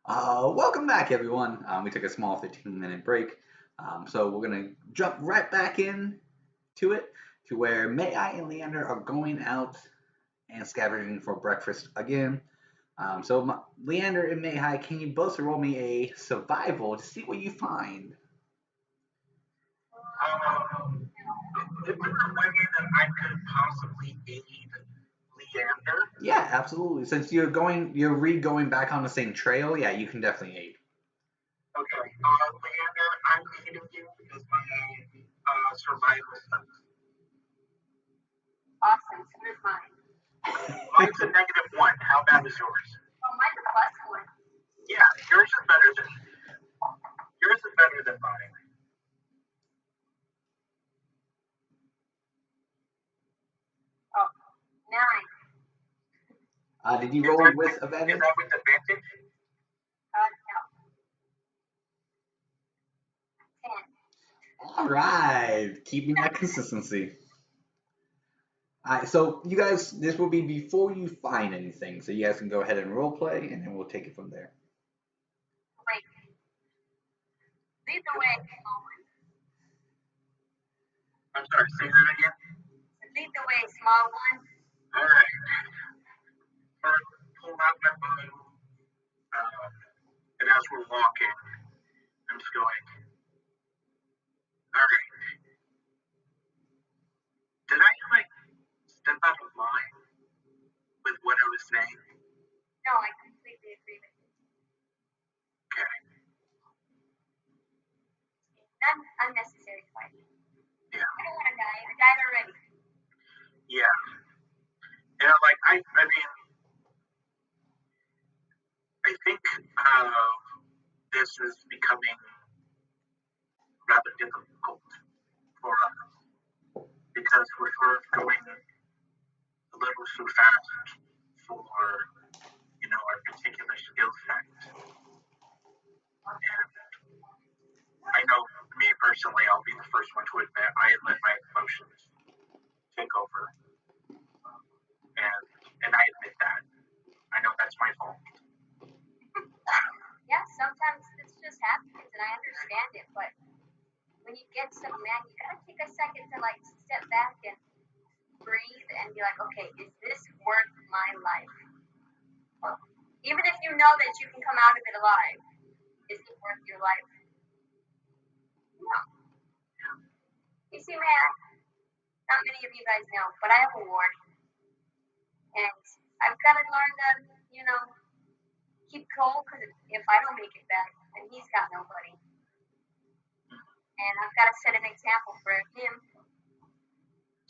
Welcome back, everyone. We took a small 15-minute break, so we're gonna jump right back in to it, to where May-Ighe and Leander are going out and scavenging for breakfast again. Leander and May-Ighe, can you both roll me a survival to see what you find? Is there a way that I could possibly aid Leander? Yeah, absolutely. Since you're re-going back on the same trail, yeah, you can definitely aid. Okay, Leander, I'm aiding you because my survival stuff. Awesome, so does mine. Mine's a -1. How bad is yours? Oh, mine's a +1. Yeah, yours is better than mine. Oh, 9. Did you roll with advantage? Is that with advantage? No. 10. All right, keeping that consistency. All right, so you guys, this will be before you find anything, so you guys can go ahead and role play, and then we'll take it from there. Wait. Lead the way. I'm sorry, say that again? Lead the way, small one. Alright. First, pull out my bow. And as we're walking, I'm just going, alright. Did I, step out of line with what I was saying? No, I completely agree with you. Okay. Unnecessary fighting. Yeah. I don't want to die. I died already. Yeah. And I think this is becoming rather difficult for us because we're sort of going a little too fast for, our particular skill set. And I know, me personally, I'll be the first one to admit I let my emotions take over. And I admit that. I know that's my fault. Yeah, sometimes this just happens, and I understand it, but when you get so mad, you gotta take a second to step back and breathe and be like, okay, is this worth my life? Even if you know that you can come out of it alive, is it worth your life? No. You see, man, not many of you guys know, but I have a ward. And I've got to learn to, keep cool, because if I don't make it back, then he's got nobody. And I've got to set an example for him,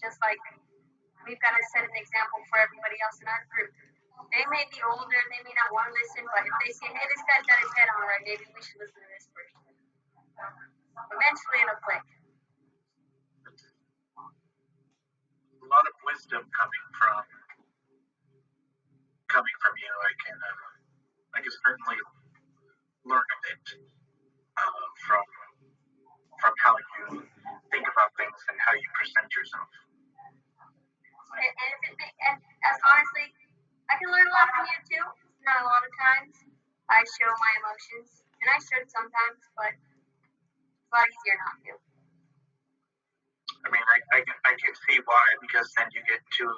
just like we've got to set an example for everybody else in our group. They may be older, they may not want to listen, but if they say, hey, this guy's got his head on right, maybe we should listen to this person. Eventually it'll click. A lot of wisdom coming from you. I can certainly learn a bit from how you think about things and how you present yourself. And as honestly, I can learn a lot from you too. Not a lot of times. I show my emotions, and I should sometimes, but it's a lot easier not to. I can see why, because then you get to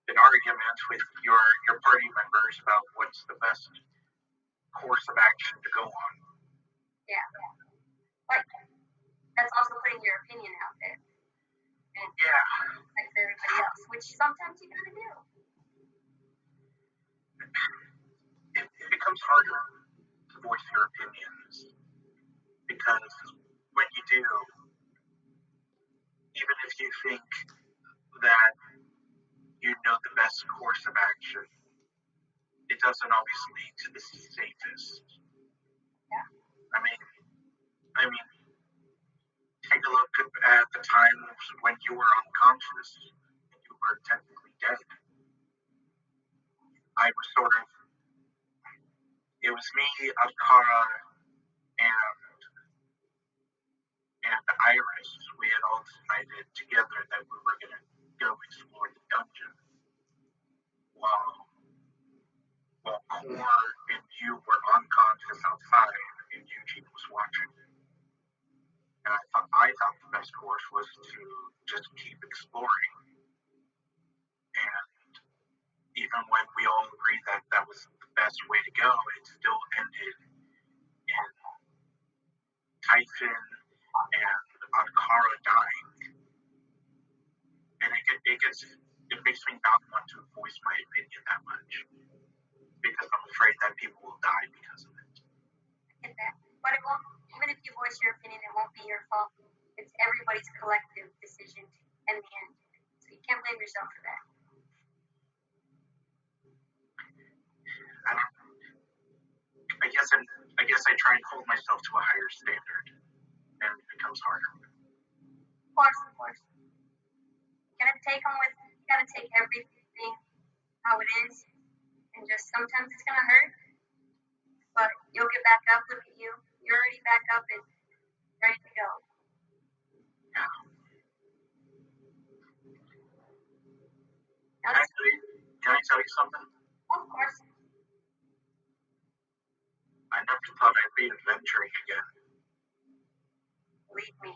an argument with your party members about what's the best course of action to go on. Yeah. But that's also putting your opinion out there. And yeah. Like for everybody else, which sometimes you gotta do. It becomes harder to voice your opinions because when you do, even if you think that you know the best course of action, it doesn't always lead to the safest. Yeah. I mean, take a look at the times when you were unconscious and you were technically dead. It was me, Akara, and Iris. We had all decided together that we were going to go explore the dungeon while Core and you were unconscious. outside and Eugene was watching. And I thought the best course was to just keep exploring. And even when we all agreed that that was the best way to go, it still ended in Tyson and Ankara dying. And it makes me not want to voice my opinion that much. Because I'm afraid that people will die because of it. I get that. But it won't, even if you voice your opinion, it won't be your fault. It's everybody's collective decision in the end. So you can't blame yourself for that. I guess I try and hold myself to a higher standard, and it becomes harder. Of course. You gotta take everything how it is, and just sometimes it's gonna hurt, but you'll get back up. Look at you. You're already back up and ready to go. Yeah. Can I tell you something? Of course. I never thought I'd be adventuring again. Believe me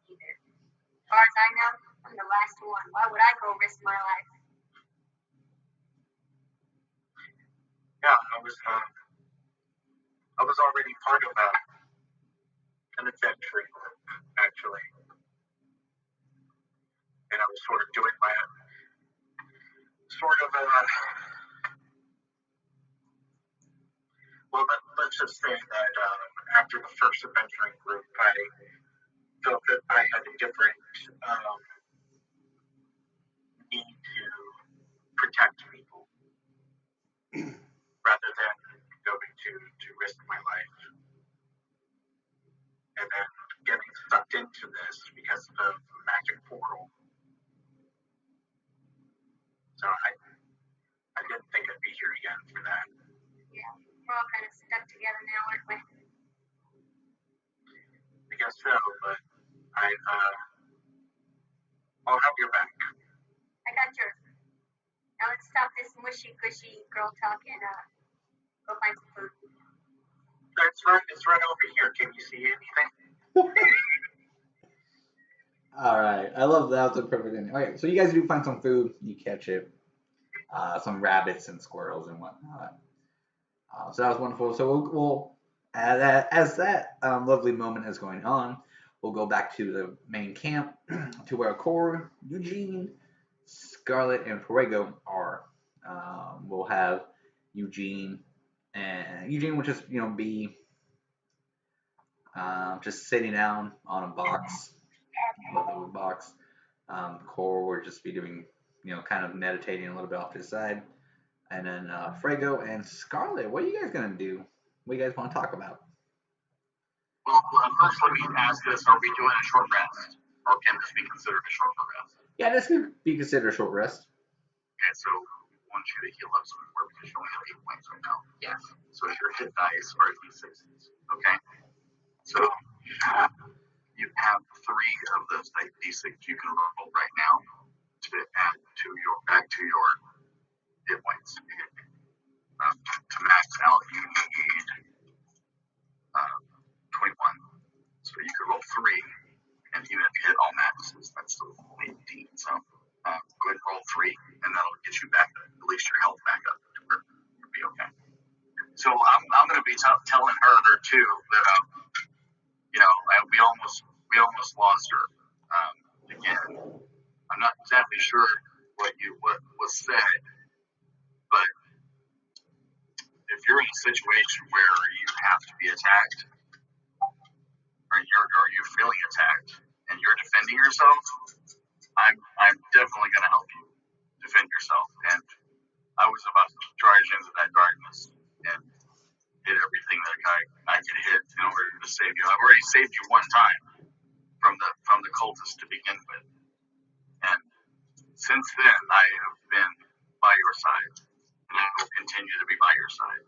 either. As far as I know, I'm the last one. Why would I go risk my life? Yeah, I was already part of an adventuring group, actually. And I was sort of doing my well, let's just say that after the first adventuring group, I felt that I had a different need to protect people rather than going to risk my life. And then getting sucked into this because of the magic portal. So I didn't think I'd be here again for that. Yeah, we're all kind of stuck together now, aren't we? I guess so, but I'll have your back. I got yours. Now let's stop this mushy-gushy girl talk and go find some food. It's right over here. Can you see anything? All right, I love that. That was a perfect ending. Okay, so you guys do find some food. You catch it, some rabbits and squirrels and whatnot. So that was wonderful. So we'll as that lovely moment is going on, we'll go back to the main camp to where Core, Eugene, Scarlett, and Fuego are. We'll have Eugene will just be just sitting down on a box, leftover box. Core will just be doing kind of meditating a little bit off to the side. And then Fuego and Scarlett, what are you guys gonna do? What do you guys want to talk about? Well, first let me ask this: are we doing a short rest, or can this be considered a short rest? Yeah, this could be considered a short rest. Okay, so we want you to heal up some more because you only have 8 points right now. Yes. So your hit dice are D6s. Okay. So you have 3 of those D6 you can roll right now to add back to your hit points. To max out, you need 21. So you could roll 3, and even if you hit all maxes, that's still 18. So go ahead and roll 3, and that'll get you back, at least your health back up to where you'll be okay. So I'm going to be telling her too that we almost lost her again. I'm not exactly sure what was said, but if you're in a situation where you have to be attacked, or you're feeling attacked, and you're defending yourself, I'm definitely going to help you defend yourself. And I was about to charge into that darkness and hit everything that I could hit in order to save you. I've already saved you one time from the cultists to begin with, and since then I have been by your side, and I will continue to be by your side.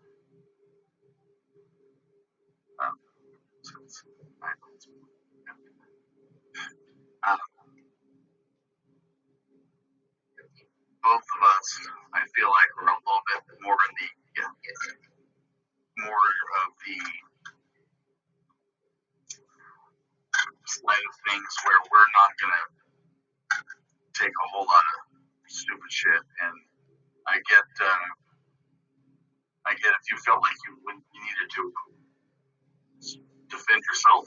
Both of us, I feel like we're a little bit more in the more of the side of things where we're not gonna take a whole lot of stupid shit. And I get if you felt like you needed to defend yourself,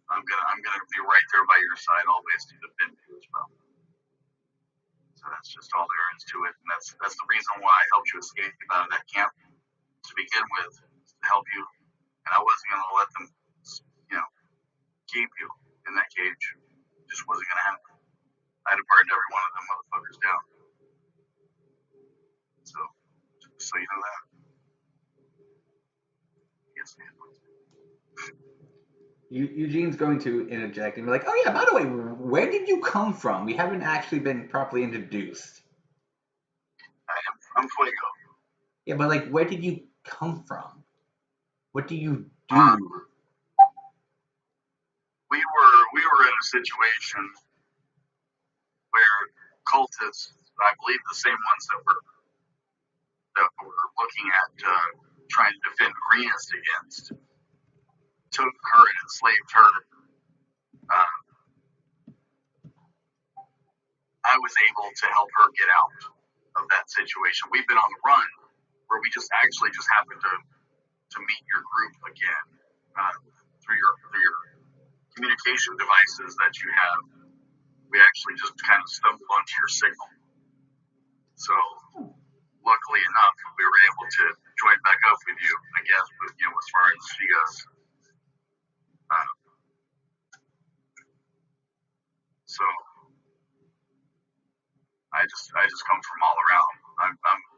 I'm gonna be right there by your side always to defend you as well. So that's just all there is to it, and that's the reason why I helped you escape out of that camp to begin with, to help you. And I wasn't gonna let them, keep you in that cage. It just wasn't gonna happen. I'd have burned every one of them motherfuckers down. So you know that. Yes, man. Eugene's going to interject and be like, oh yeah, by the way, where did you come from? We haven't actually been properly introduced. I'm Fuego. Yeah, but like, where did you come from? What do you do? We were in a situation where cultists, I believe the same ones that were looking at trying to defend Greenest against, took her and enslaved her. I was able to help her get out of that situation. We've been on the run, where we just happened to meet your group again through your communication devices that you have. We actually just kind of stumbled onto your signal. So luckily enough, we were able to join back up with you, I guess, with, as far as she goes. So I just come from all around.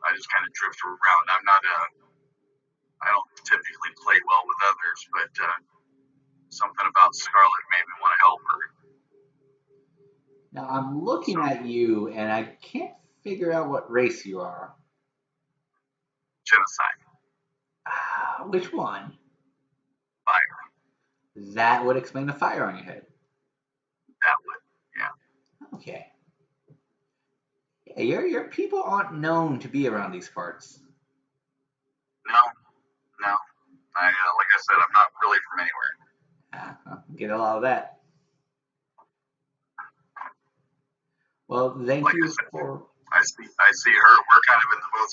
I just kind of drift around. I don't typically play well with others, but something about Scarlett made me want to help her. Now I'm looking at you, and I can't figure out what race you are. Genocide. Which one? Fire. That would explain the fire on your head. That would, yeah. Okay. Yeah, your people aren't known to be around these parts. No. Like I said, I'm not really from anywhere. Get a lot of that. Well, thank you for. I see her. We're kind of in the both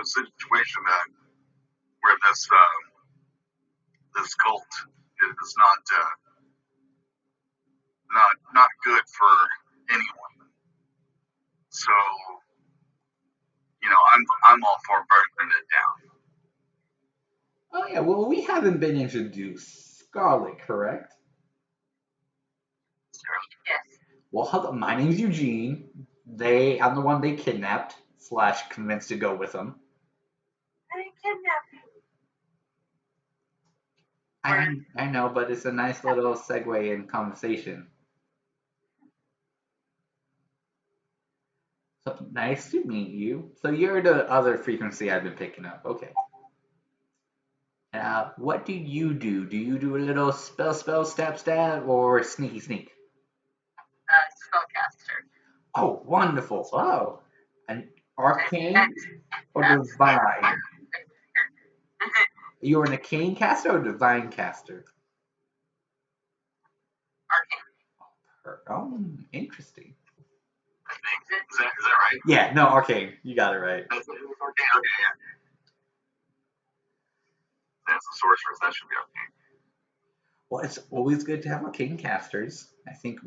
situation where this cult is not good for anyone. So, I'm all for burning it down. Oh yeah, well we haven't been introduced. Scarlett, correct? Yes. Well, my name's Eugene. I'm the one they kidnapped / convinced to go with them. I didn't kidnap you. I know, but it's a nice little segue in conversation. So nice to meet you. So you're the other frequency I've been picking up. Okay. What do you do? Do you do a little spell, stab, or sneak? Spellcaster. Oh, wonderful. Oh, an arcane or divine? You're an arcane caster or divine caster? Arcane. Oh, interesting. I think. Is that right? Yeah, no, arcane. You got it right. That's arcane. Okay, yeah. That's the sorceress. That should be arcane. Well, it's always good to have arcane casters. I think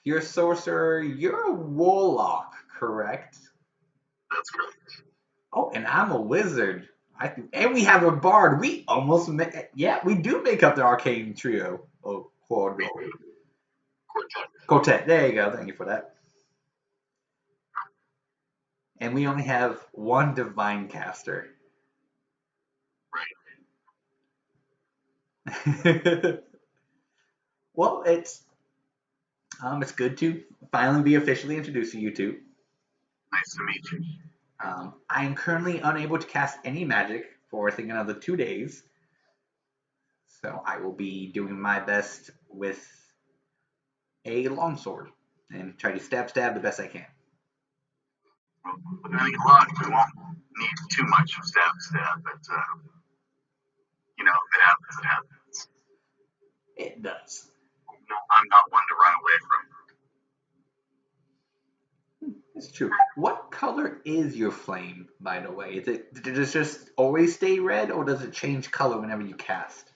you're a sorcerer. You're a warlock, correct? That's correct. Oh, and I'm a wizard. And we have a bard. We almost we do make up the arcane trio. Oh, Quartet. There you go. Thank you for that. And we only have one divine caster. Right. Well, it's good to finally be officially introduced to you two. Nice to meet you. I am currently unable to cast any magic for I think another 2 days. So I will be doing my best with a longsword and try to stab the best I can. Well, with any luck, we won't need too much of stab, but color is your flame, by the way? Does it just always stay red, or does it change color whenever you cast?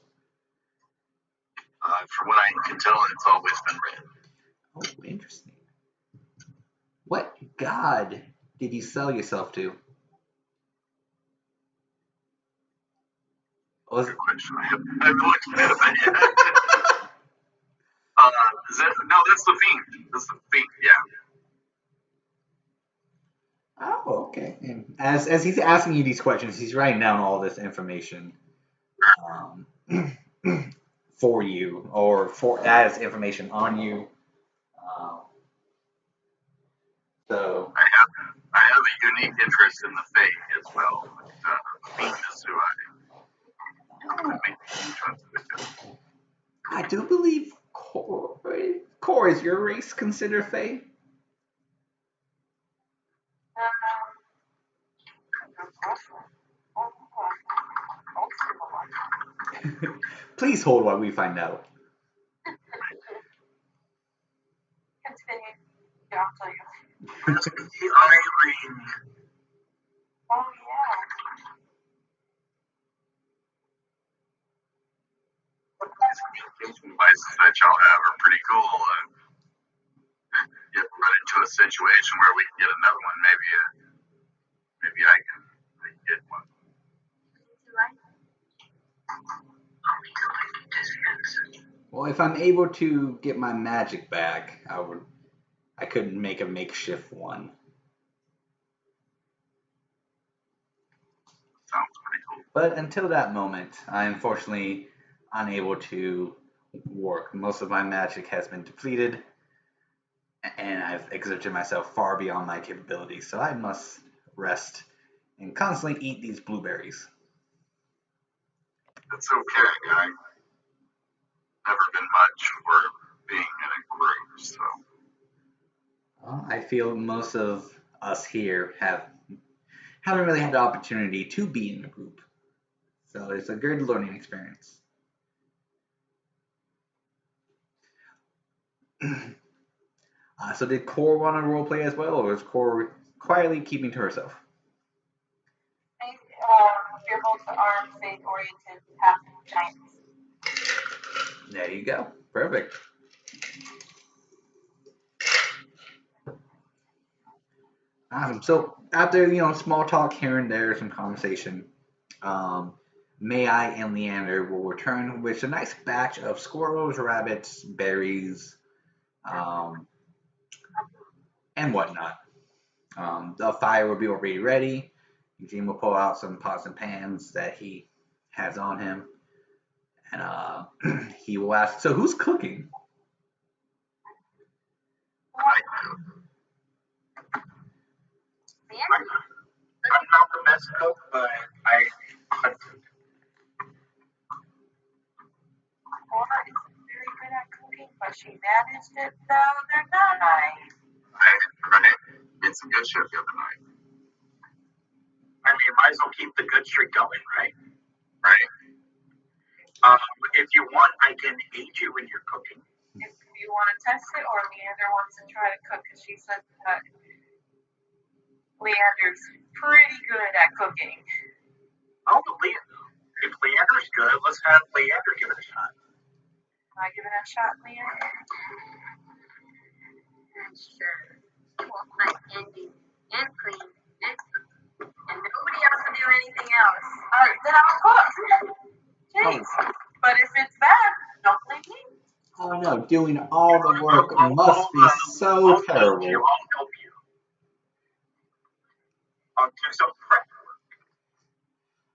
From what I can tell, it's always been red. Oh, interesting. What god did you sell yourself to? Was Good question. I haven't looked at it yet. No, that's the Fiend. That's the Fiend, yeah. Oh, okay. And as he's asking you these questions, he's writing down all this information um, for you, or as information on you. Um, so I have a unique interest in the Fae as well. The Fiend is who I make trust with. I do believe Core is your race considered Fae? Please hold while we find out. Continue. Yeah, I'll tell you. Irene. Oh, yeah. These devices that y'all have are pretty cool. Get run into a situation where we can get another one. Maybe I can get one. Well, if I'm able to get my magic back, I could make a makeshift one. Sounds pretty cool. But until that moment, I'm unfortunately unable to work. Most of my magic has been depleted, and I've exerted myself far beyond my capabilities, so I must rest and constantly eat these blueberries. It's okay. I've never been much for being in a group, so. Well, I feel most of us here haven't really had the opportunity to be in a group, so it's a good learning experience. So did Core want to roleplay as well, or is Core quietly keeping to herself? Fearful to arm, faith-oriented, half giants. There you go. Perfect. Awesome. So after small talk here and there, some conversation, May-Ighe and Leander will return with a nice batch of squirrels, rabbits, berries, and whatnot. The fire will be already ready. Eugene will pull out some pots and pans that he has on him, and he will ask, "So who's cooking?" I'm not the best cook, but I cook. Cora isn't very good at cooking, but she managed it the other night. Right. Did some good shit the other night. I mean, might as well keep the good streak going, right? Right. If you want, I can aid you when you're cooking. If you want to test it, or Leander wants to try to cook, because she said that Leander's pretty good at cooking. Oh, if Leander's good, let's have Leander give it a shot. Can I give it a shot, Leander? Sure. Well, I'm ending and clean and nobody else will do anything else. Alright, then I'll cook. Jeez. But if it's bad, don't blame me. Oh no, doing all the work must be so I'll terrible. help you. I'll do some prep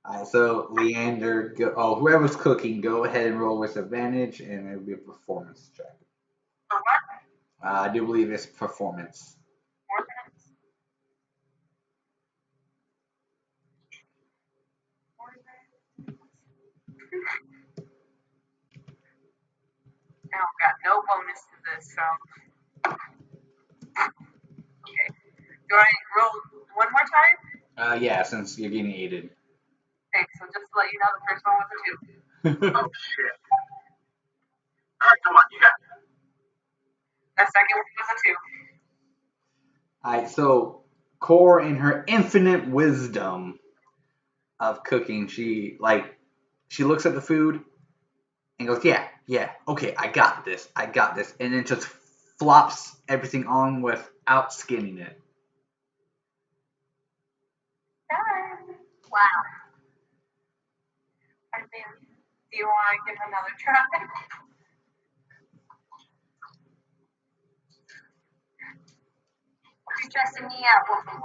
work. Alright, so Leander, whoever's cooking, go ahead and roll with advantage, and it'll be a performance check. For what? I do believe it's performance. 4 minutes. 4 minutes. I don't got no bonus to this, so. Okay. Do I roll one more time? Yeah, since you're getting aided. Okay, so just to let you know, the first one was a 2. Oh, shit. Alright, come on, you got it. The second one was a 2. Alright, so Core, in her infinite wisdom of cooking, she looks at the food and goes, yeah, okay, I got this, and then just flops everything on without skinning it. Wow. I think, do you want to give another try? You're stressing me out, woman.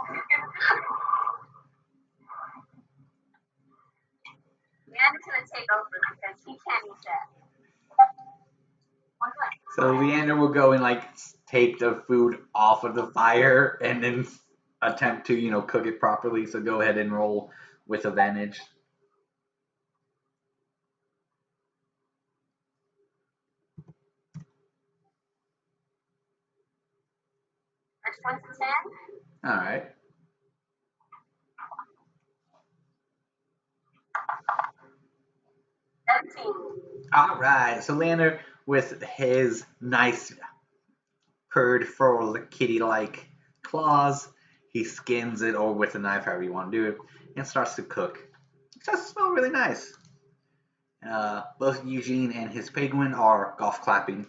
Leander's gonna take over because he can't eat that. So Leander will go and take the food off of the fire and then attempt to cook it properly. So go ahead and roll with advantage. Which one's the 10? All right. 17. All right. So Leander, with his nice purred fur kitty-like claws, he skins it, or with a knife, however you want to do it, and starts to cook. It starts to smell really nice. Both Eugene and his penguin are golf clapping.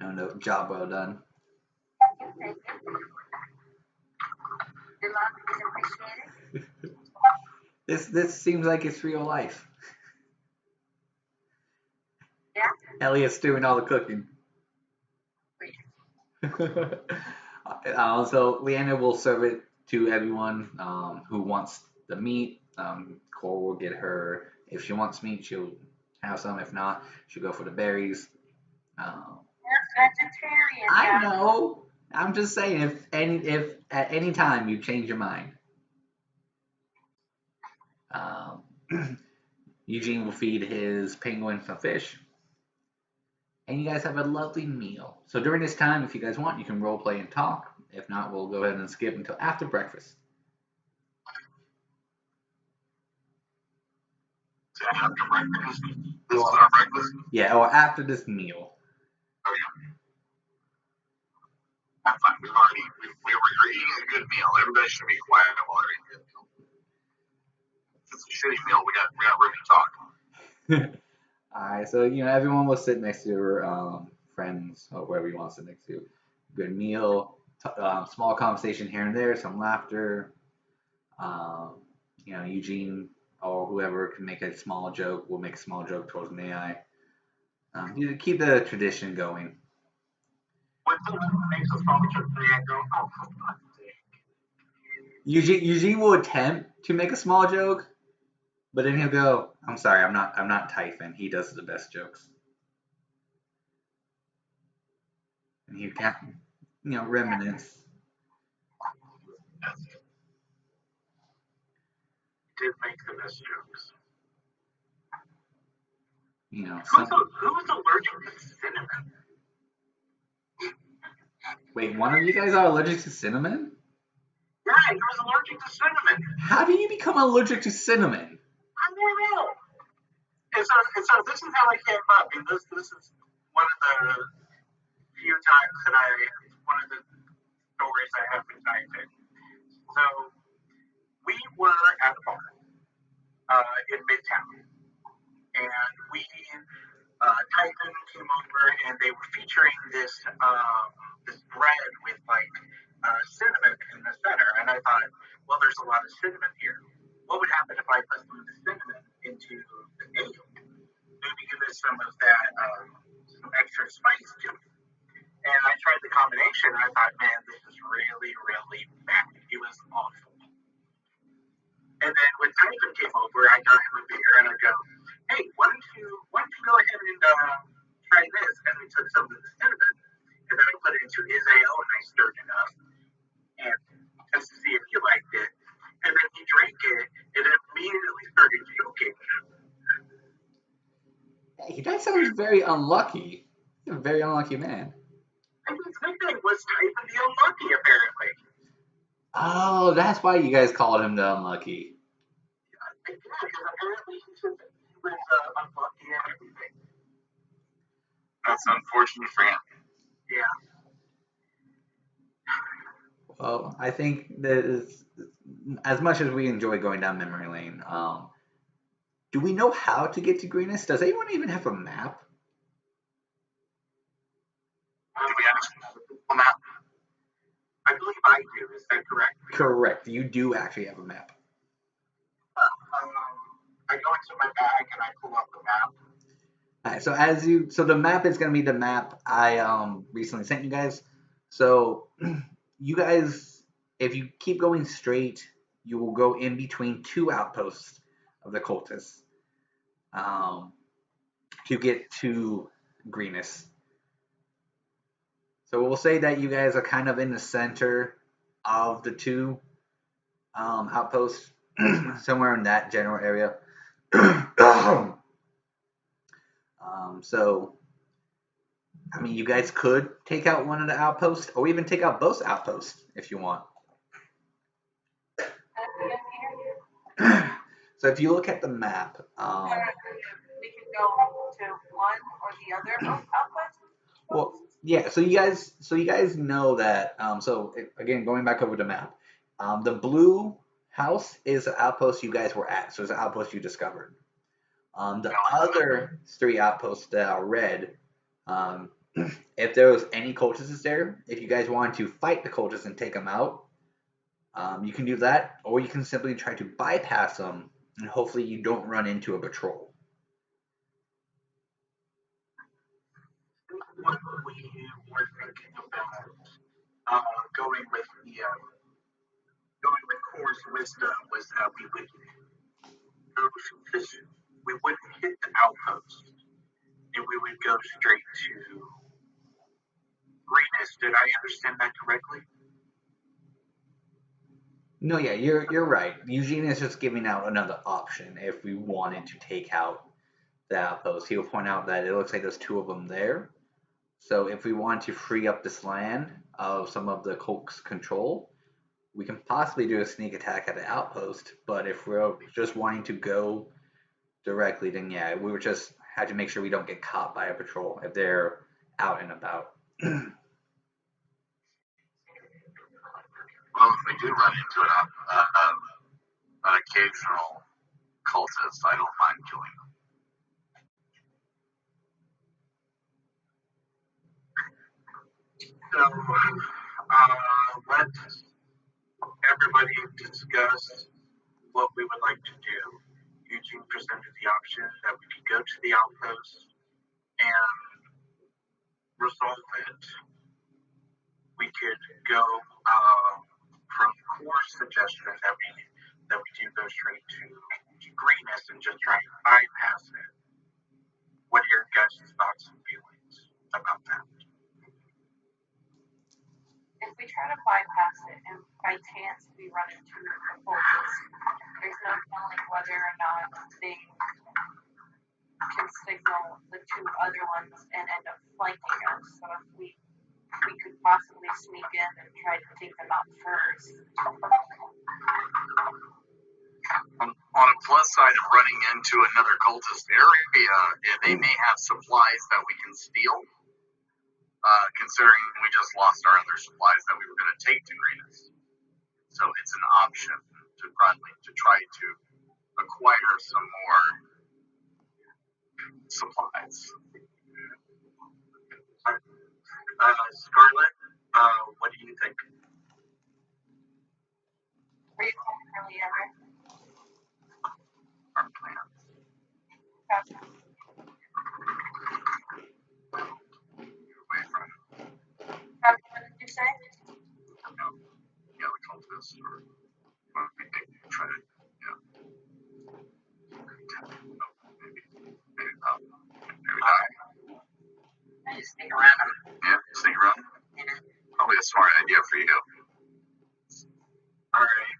No, job well done. Thank you. Your love is appreciated. This seems like it's real life. Yeah. Elliot's doing all the cooking. So Leander will serve it to everyone who wants the meat. Cole will get her, if she wants meat, she'll have some. If not, she'll go for the berries. You're vegetarian. I know. I'm just saying, if at any time you change your mind, Eugene will feed his penguin some fish, and you guys have a lovely meal. So during this time, if you guys want, you can role play and talk. If not, we'll go ahead and skip until after breakfast. After breakfast. This is our breakfast. Yeah, or after this meal. Oh yeah. I'm fine. We were eating a good meal. Everybody should be quiet while they're eating a good meal. If it's a shitty meal, we got room to talk. Alright, so everyone will sit next to your friends or wherever you want to sit next to. Good meal, small conversation here and there, some laughter. Eugene or whoever can make a small joke will make a small joke towards May-Ighe. You keep the tradition going. When someone makes a small joke, I go, oh, for fuck's sake. Eugene will attempt to make a small joke, but then he'll go, "I'm sorry, I'm not Typhon. He does the best jokes." And he can't, reminisce. Did make the best jokes. Who's allergic to cinnamon? Wait, one of you guys are allergic to cinnamon? Yeah, he was allergic to cinnamon. How do you become allergic to cinnamon? I don't know. And so this is how I came up, and this is one of the few times that one of the stories I have with Typhon. So we were at a bar in Midtown, and Typhon came over, and they were featuring this bread with cinnamon in the center, and I thought, well, there's a lot of cinnamon here. What would happen if I put some of the cinnamon into the ale? Maybe give it some of that some extra spice to it. And I tried the combination, and I thought, man, this is really, really bad. It was awful. And then when Typhon came over, I got him a beer, and I go, hey, why don't you go ahead and try this? And we took some of the cinnamon, and then I put it into his ale, and I stirred it up, and just to see if he liked it. And then he drank it, and it immediately started puking. Hey, that sounds very unlucky. You're a very unlucky man. And his nickname was Typhon the Unlucky, apparently. Oh, that's why you guys called him the Unlucky. Yeah, because apparently he was unlucky and everything. That's unfortunate for him. Yeah. Well, I think that is, as much as we enjoy going down memory lane, do we know how to get to Greenest? Does anyone even have a map? Do we actually have a Google map? I believe I do. Is that correct? Correct. You do actually have a map. I go into my bag and I pull up the map. All right, so the map is going to be the map I recently sent you guys. So you guys, if you keep going straight, you will go in between two outposts of the cultists to get to Greenest. So we'll say that you guys are kind of in the center of the two outposts, somewhere in that general area. So, I mean, you guys could take out one of the outposts, or even take out both outposts if you want. So if you look at the map, We can go to one or the other outpost. well, yeah. So you guys know that. So again, going back over the map, the blue house is the outpost you guys were at. So it's an outpost you discovered. The other three outposts that are red, if there was any cultists there, if you guys wanted to fight the cultists and take them out, you can do that, or you can simply try to bypass them, and hopefully you don't run into a patrol. What we were thinking about going with Core's wisdom was that we would go we wouldn't hit the outpost and we would go straight to Greenest. Did I understand that correctly? No, yeah, you're right. Eugene is just giving out another option if we wanted to take out the outpost. He'll point out that it looks like there's two of them there. So if we want to free up this land of some of the Colt's control, we can possibly do a sneak attack at the outpost. But if we're just wanting to go directly, then yeah, we would just have to make sure we don't get caught by a patrol if they're out and about. Well, if we do run into an occasional cultist, I don't mind killing them. So let everybody discuss what we would like to do. Eugene presented the option that we could go to the outpost and resolve it. We could go from Core's suggestion that we do go straight to Greenest and just try to bypass it. What are your guys' thoughts and feelings about that? If we try to bypass it and by chance we run into the cultists, there's no telling whether or not they can signal the two other ones and end up flanking us. So if we could possibly sneak in and try to take them out first. On a plus side of running into another cultist area, they may have supplies that we can steal. Considering we just lost our other supplies that we were going to take to Greenest. So it's an option to try to acquire some more supplies. Scarlett, what do you think? Are you calling for Leander? Our plans. Away from What did you say? the cultists, or try to, maybe not. Maybe sneak around. Yeah, sneak around. Probably a smart idea for you. All right.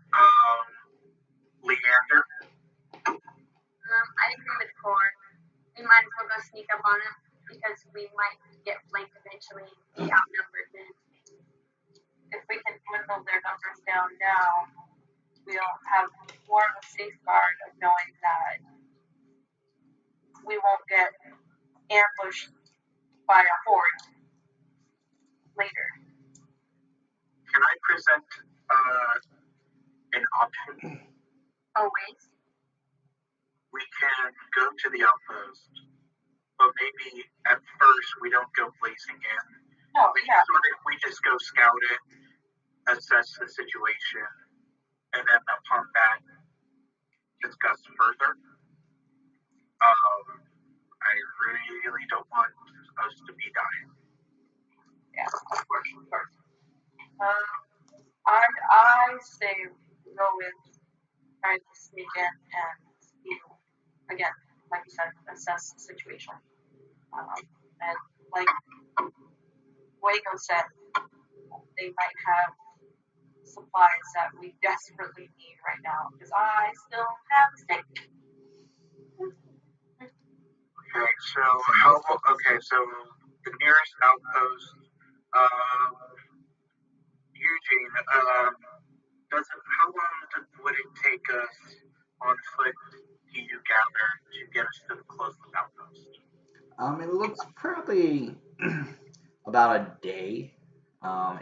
Leander? I agree with Core. We might as well go sneak up on him because we might get flanked eventually and be outnumbered then. If we can dwindle their numbers down now, we'll have more of a safeguard of knowing that we won't get ambushed by a horde later. can I present an option? Always. We can go to the outpost, but maybe at first we don't go blazing in. No, yeah. We just go scout it, assess the situation, and then upon that, discuss further. I really don't want us to be dying. Yeah, of course. I say go in, try to sneak in and see, again, like you said, assess the situation. And like Fuego said, they might have supplies that we desperately need right now because I still have a stick. So the nearest outpost, Eugene, how long would it take us on foot do you gather to get us to the closest outpost? It looks probably about a day,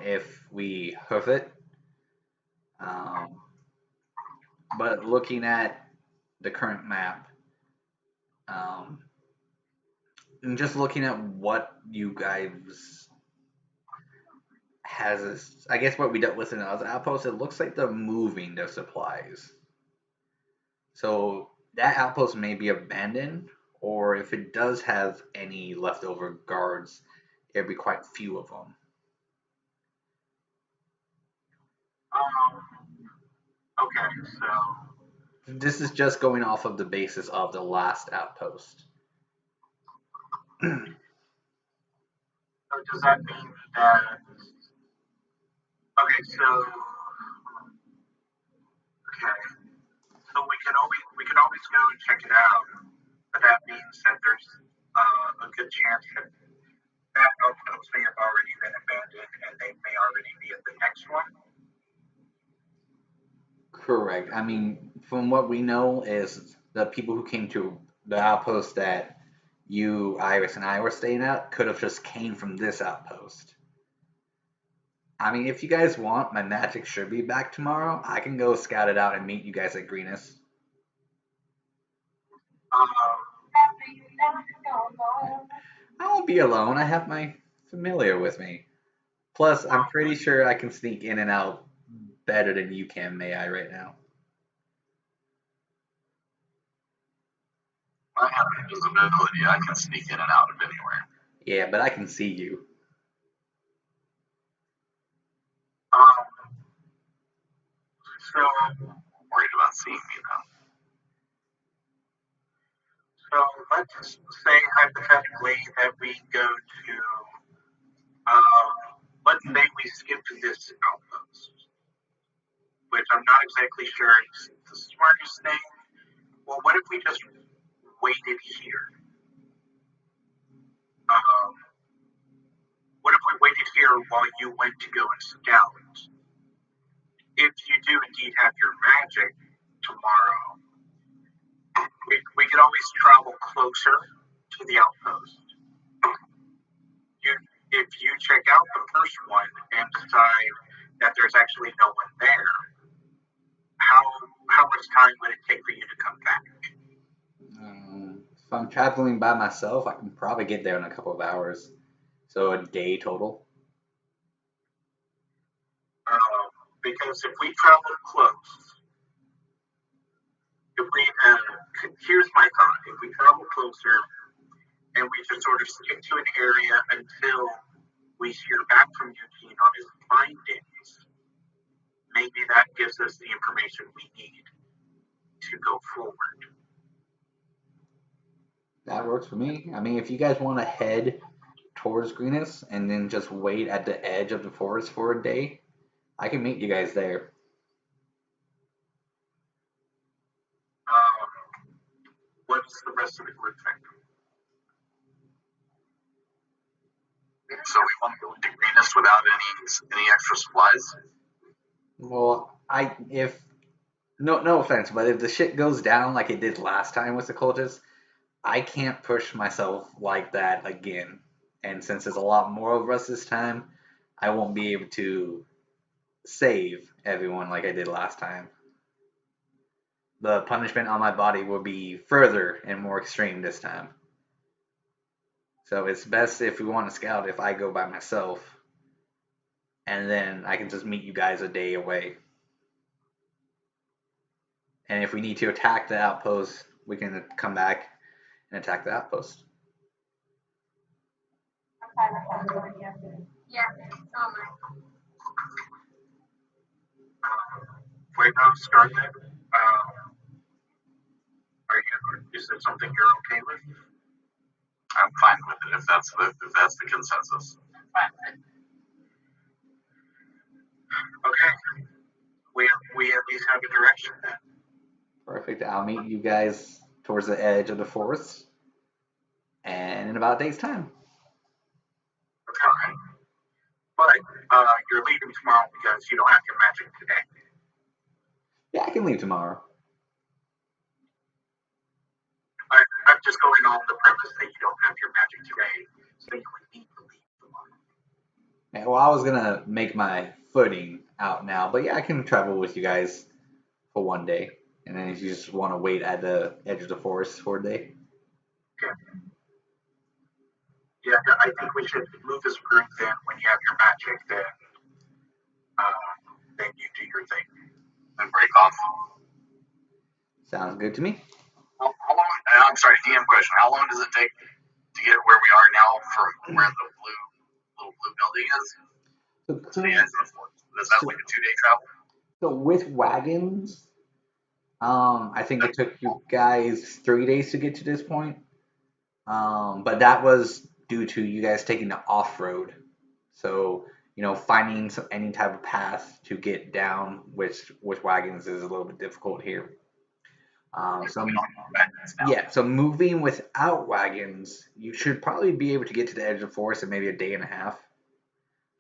if we hoof it. But looking at the current map, and just looking at what you guys has, I guess what we dealt with in the other outpost, it looks like they're moving their supplies. So that outpost may be abandoned, or if it does have any leftover guards, there'd be quite few of them. Okay, so This is just going off of the basis of the last outpost. so does that mean that? Okay, so we can always go and check it out, but that means that there's a good chance that that outpost may have already been abandoned and they may already be at the next one. Correct. I mean, from what we know is the people who came to the outpost that you, Iris, and I were staying at could have just came from this outpost. I mean, if you guys want, my magic should be back tomorrow. I can go scout it out and meet you guys at Greenest. I won't be alone. I have my familiar with me. Plus, I'm pretty sure I can sneak in and out better than you can, May-Ighe, right now. I have invisibility. I can sneak in and out of anywhere. Yeah, but I can see you. So I'm worried about seeing me now. So let's say hypothetically that we go to, let's say we skip to this outpost, which I'm not exactly sure is the smartest thing. Well, what if we just waited here? What if we waited here while you went to go and scout? If you do indeed have your magic tomorrow, we could always travel closer to the outpost. If you check out the first one and decide that there's actually no one there, how much time would it take for you to come back? If I'm traveling by myself, I can probably get there in a couple of hours. So a day total. Because if we travel close, here's my thought: if we travel closer and we just sort of stick to an area until we hear back from Eugene on his findings, maybe that gives us the information we need to go forward. That works for me. I mean, if you guys want to head towards Greenest and then just wait at the edge of the forest for a day, I can meet you guys there. What's the rest of the group think? So we want to go into Greenest without any extra supplies? Well, no offense, but if the shit goes down like it did last time with the cultists, I can't push myself like that again. And since there's a lot more of us this time, I won't be able to save everyone like I did last time. The punishment on my body will be further and more extreme this time. So it's best if we want to scout if I go by myself, and then I can just meet you guys a day away. And if we need to attack the outpost, we can come back and attack the outpost. I'm fine with that idea. Yeah, it's all mine. Fuego, Scarlett, is it something you're okay with? I'm fine with it if that's the consensus. Fine. Okay. We at least have a direction then. Perfect. I'll meet you guys towards the edge of the forest, and in about a day's time. Okay. But you're leaving tomorrow because you don't have your magic today. Yeah, I can leave tomorrow. I'm just going on the premise that you don't have your magic today, so you would need to leave tomorrow. Yeah, well, I was gonna make my footing out now, but yeah, I can travel with you guys for one day, and then if you just want to wait at the edge of the forest for a day. Okay. Yeah, I think we should move as a group then. When you have your magic, then you do your thing And break off. Sounds good to me. How long? I'm sorry, DM question. How long does it take to get where we are now from where the little blue building is to the edge of the forest? Is that like a 2-day travel? So with wagons, I think it took you guys 3 days to get to this point. But that was due to you guys taking the off-road. So, finding any type of path to get down with wagons is a little bit difficult here. So moving without wagons, you should probably be able to get to the edge of the forest in maybe a day and a half.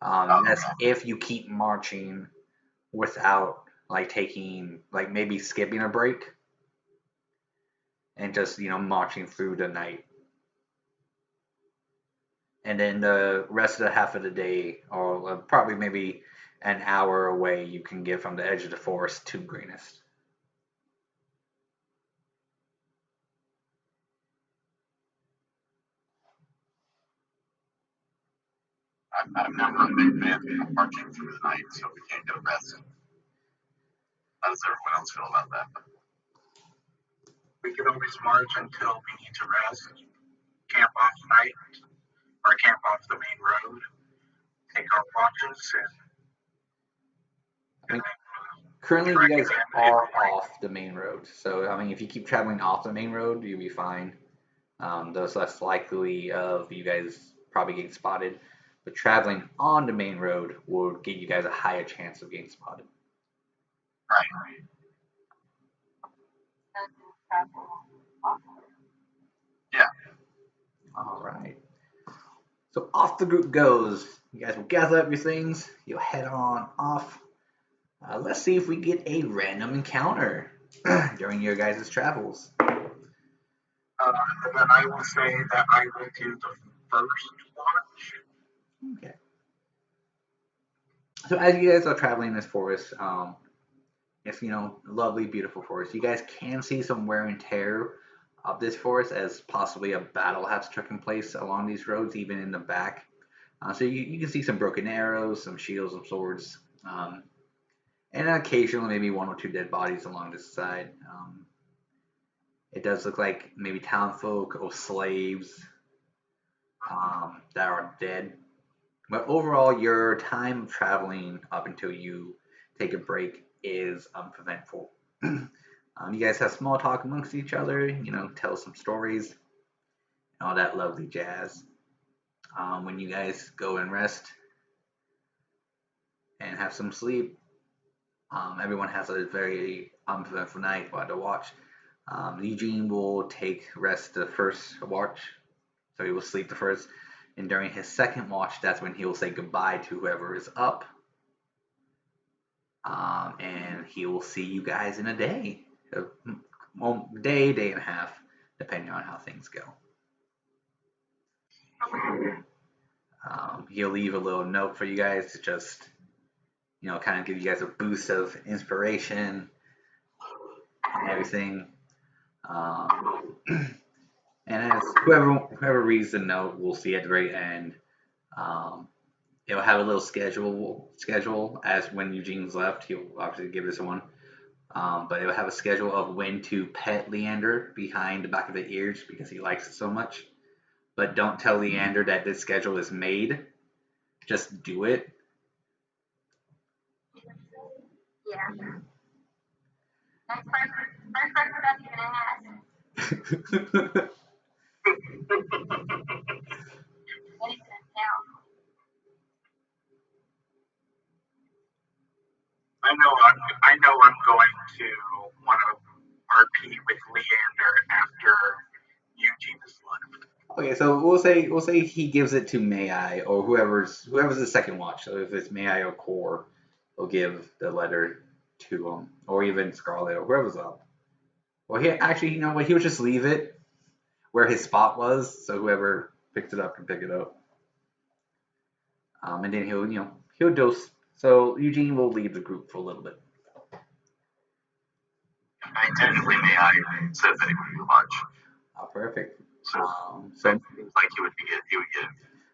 That's if you keep marching without taking maybe skipping a break and just marching through the night. And then the rest of the half of the day, or probably maybe an hour away, you can get from the edge of the forest to Greenest. I'm never a big fan of marching through the night, so we can't get a rest. How does everyone else feel about that? We can always march until we need to rest, camp off night, or camp off the main road, take our watches, and Currently, you guys are off the main road. So, if you keep traveling off the main road, you'll be fine. Those less likely of you guys probably getting spotted. But traveling on the main road will give you guys a higher chance of getting spotted. Right. And travel off. Yeah. All right. So off the group goes. You guys will gather up your things. You'll head on off. Let's see if we get a random encounter during your guys' travels. then I will say that I will do the first watch. Okay. So as you guys are traveling in this forest, it's lovely, beautiful forest. You guys can see some wear and tear of this forest as possibly a battle has taken place along these roads, even in the back. So you can see some broken arrows, some shields, some swords, and occasionally maybe one or two dead bodies along this side. It does look like maybe townfolk or slaves that are dead. But overall, your time of traveling up until you take a break is uneventful. You guys have small talk amongst each other, tell some stories, and all that lovely jazz. When you guys go and rest and have some sleep, everyone has a very uneventful night while they watch. Eugene will take rest the first watch, so he will sleep the first. And during his second watch, that's when he will say goodbye to whoever is up. And he will see you guys in a day. Day and a half, depending on how things go. He'll leave a little note for you guys to just kind of give you guys a boost of inspiration and everything. And as whoever reads the note, we'll see at the very end. It'll have a little schedule as when Eugene's left. He'll obviously give this one. But it'll have a schedule of when to pet Leander behind the back of the ears because he likes it so much. But don't tell Leander that this schedule is made. Just do it. Yeah. Next person not even ask. What is it now? I know I'm going to want to RP with Leander after Eugene is left. Okay, so we'll say he gives it to May-Ighe or whoever's the second watch. So if it's May-Ighe or Core, he'll give the letter to him, or even Scarlett or whoever's up. Well, he'll just leave it where his spot was, so whoever picks it up can pick it up. And then he'll dose. So Eugene will leave the group for a little bit. I technically May-Ighe says that he would be watch. Oh, perfect. So So like he would give.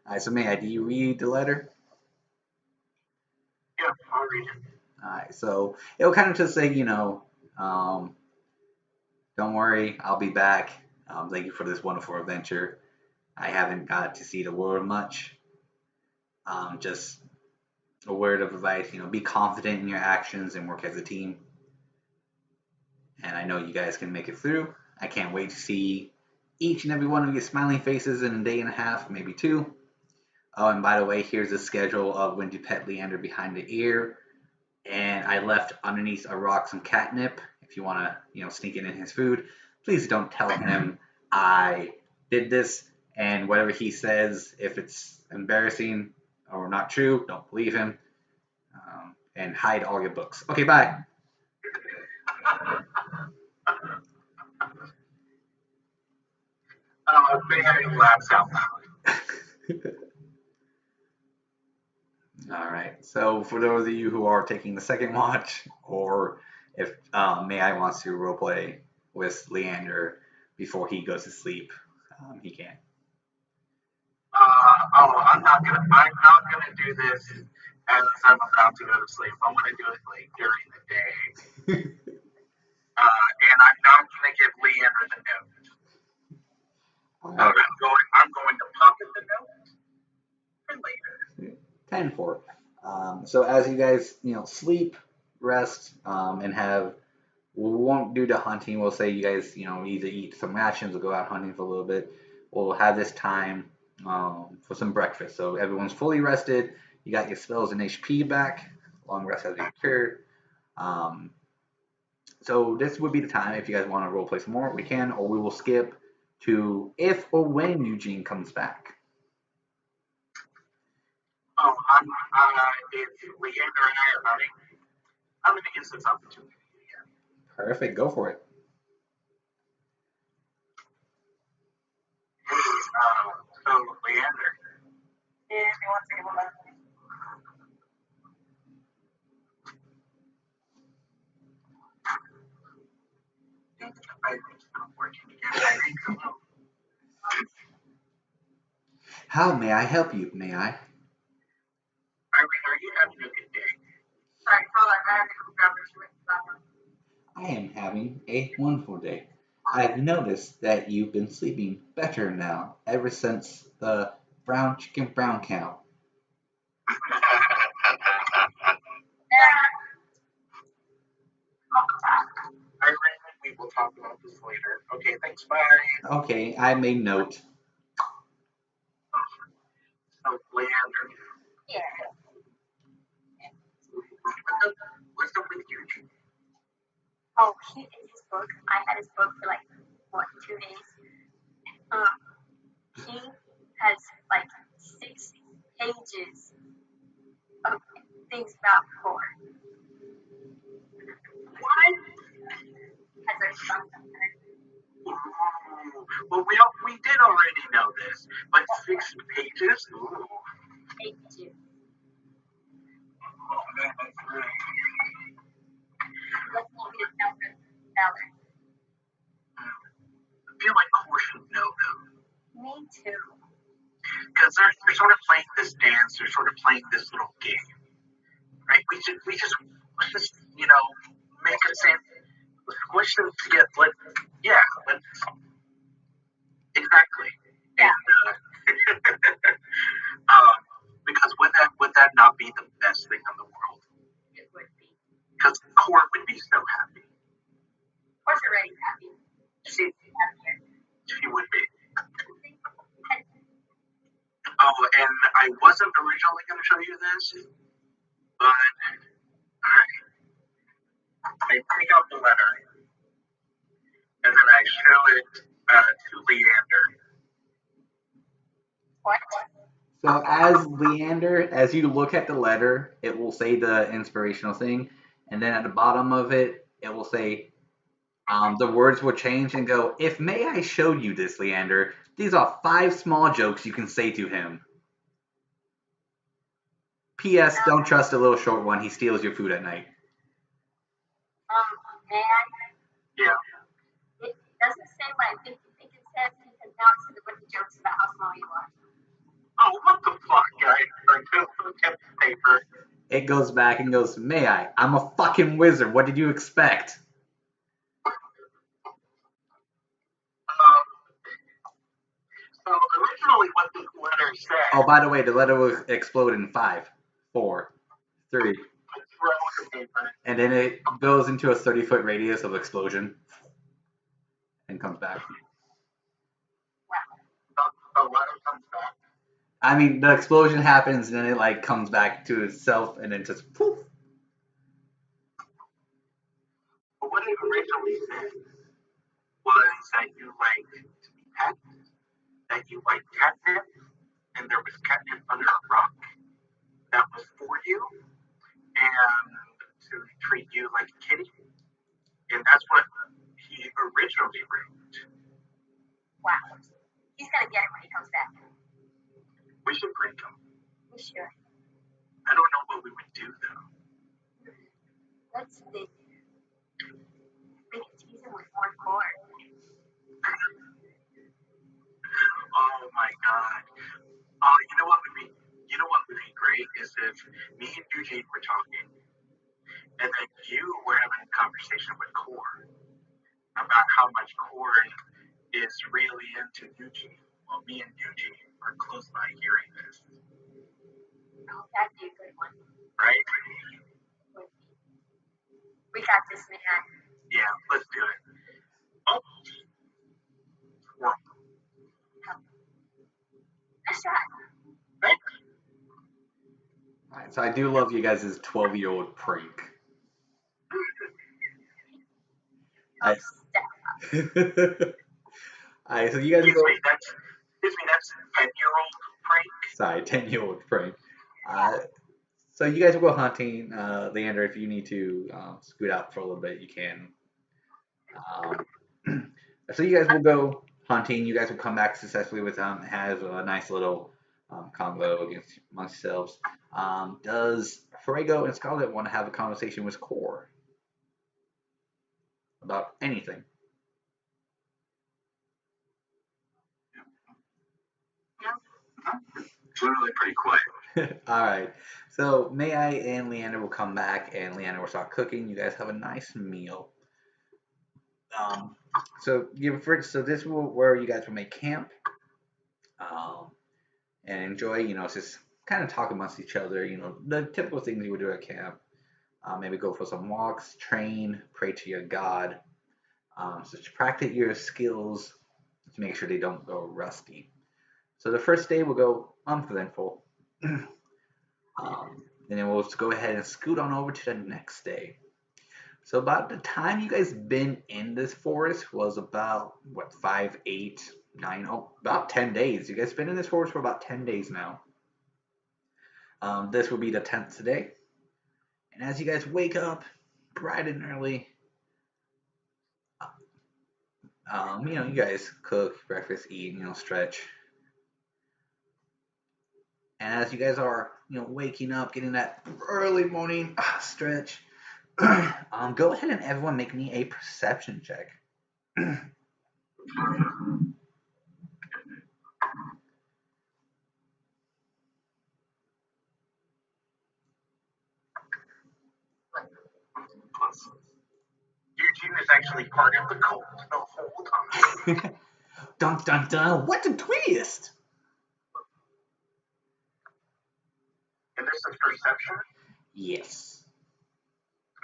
all right, so May-Ighe, do you read the letter? Yeah, I'll read it. All right, so it'll kind of just say, don't worry, I'll be back. Thank you for this wonderful adventure. I haven't got to see the world much. Just a word of advice, be confident in your actions and work as a team. And I know you guys can make it through. I can't wait to see each and every one of your smiling faces in a day and a half, maybe 2. Oh, and by the way, here's a schedule of when to pet Leander behind the ear. And I left underneath a rock some catnip. If you want to, sneak it in his food, please don't tell him I did this. And whatever he says, if it's embarrassing or not true, don't believe him. And hide all your books. Okay, bye. May-Ighe laughs out loud. All right. So for those of you who are taking the second watch, or if May-Ighe wants to roleplay with Leander before he goes to sleep, he can. I'm not gonna do this as I'm about to go to sleep. I'm gonna do it like during the day. And I'm not gonna give Leander the note. Right. I'm going to pocket the note for later. 10-4. So as you guys, sleep, rest, and we won't do the hunting. We'll say you guys, either eat some rations or go out hunting for a little bit. We'll have this time for some breakfast. So everyone's fully rested. You got your spells and HP back. Long rest has been cured. So this would be the time if you guys want to roleplay some more, we can, or we will skip to if or when Eugene comes back. If Leander and I are hunting, I'm gonna use this opportunity. Perfect, go for it. Hey, so Leander. If you want to give a lesson. How may I help you, May-Ighe? Irene, are you having a good day? Sorry, hold on. I have to go grab her. I am having a wonderful day. I've noticed that you've been sleeping better now ever since the brown chicken brown cow. Irene, we will talk about this later. Okay, thanks, bye. Okay, I made note. So, Leander. Yeah. What's up with Eugene? Oh, he in his book. I had his book for like 2 days. He has like 6 pages of things about porn. What? Has a something. Ooh, well, we did already know this, but 6 pages? Ooh. 8 pages. Oh, man, too. Because they're sort of playing this dance, they're sort of playing this little game, right? We just make a sense, squish them together. Exactly. Yeah. And because would that not be the best thing in the world? It would be. Because Core would be so happy. Core's already happy. She would be. And Oh, and I wasn't originally going to show you this, but I pick up the letter, and then I show it to Leander. what? So as Leander, as you look at the letter, it will say the inspirational thing, and then at the bottom of it, it will say, the words will change and go, if May I showed you this, Leander, these are 5 small jokes you can say to him. P.S. Don't trust the little short one. He steals your food at night. Man, Yeah. it doesn't say what I think it says, because now it's with the jokes about how small you are. Oh, what the fuck, guys? Like, this paper. It goes back and goes, May I? I'm a fucking wizard. What did you expect? So originally what this letter said. Oh, by the way, the letter will explode in 5, 4, 3. And then it goes into a 30-foot radius of explosion and comes back. The letter comes back. I mean, the explosion happens and then it like comes back to itself and then just poof. But what it originally said was that you like to be pet, that you like catnip, and there was catnip under a rock that was for you, and to treat you like a kitty. And that's what he originally wrote. Wow. He's gonna get it when he comes back. We should break him. We should. I don't know what we would do though. Let's think. We can tease him with more corn. Oh my god. You know what would be great is if me and Eugene were talking, and then you were having a conversation with Core about how much Core is really into Eugene, while me and Eugene are close by hearing this. Oh, that'd be a good one. Right? We got this, man. Yeah, let's do it. Oh. Well, Nice shot. thanks. Alright, so I do love you guys' 12-year-old prank. Oh, stop. Alright, so you guys Excuse go. me, that's 10-year-old prank. Sorry, 10-year-old prank. So you guys will go hunting. Leander, if you need to scoot out for a little bit, you can. So you guys will go hunting. You guys will come back successfully with has a nice little convo amongst yourselves. Does Fuego and Scarlett want to have a conversation with Core about anything? It's literally pretty quiet. All right. So May-Ighe and Leander will come back, and Leander will start cooking. You guys have a nice meal. So this is where you guys will make camp, and enjoy. Just kind of talk amongst each other. The typical things you would do at camp. Maybe go for some walks, train, pray to your God. So to practice your skills to make sure they don't go rusty. So the first day will go uneventful. And then we'll just go ahead and scoot on over to the next day. So about the time you guys been in this forest was about, 5, 8, 9, about 10 days. You guys been in this forest for about 10 days now. This will be the 10th day. And as you guys wake up bright and early, you guys cook, breakfast, eat, stretch. And as you guys are, waking up, getting that early morning stretch, go ahead and everyone make me a perception check. us. Eugene is actually part of the cult the whole time. Dun dun dun! What a twist! And this is perception? Yes.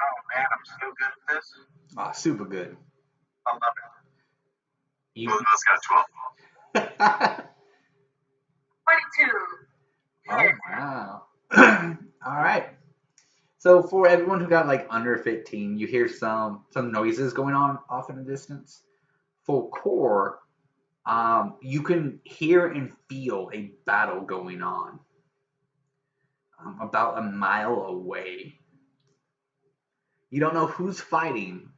Oh man, I'm so good at this. Ah, super good. I love it. You. Both of us got 12. 22. Oh wow! All right. So for everyone who got like under 15, you hear some noises going on off in the distance. For core, you can hear and feel a battle going on about a mile away. You don't know who's fighting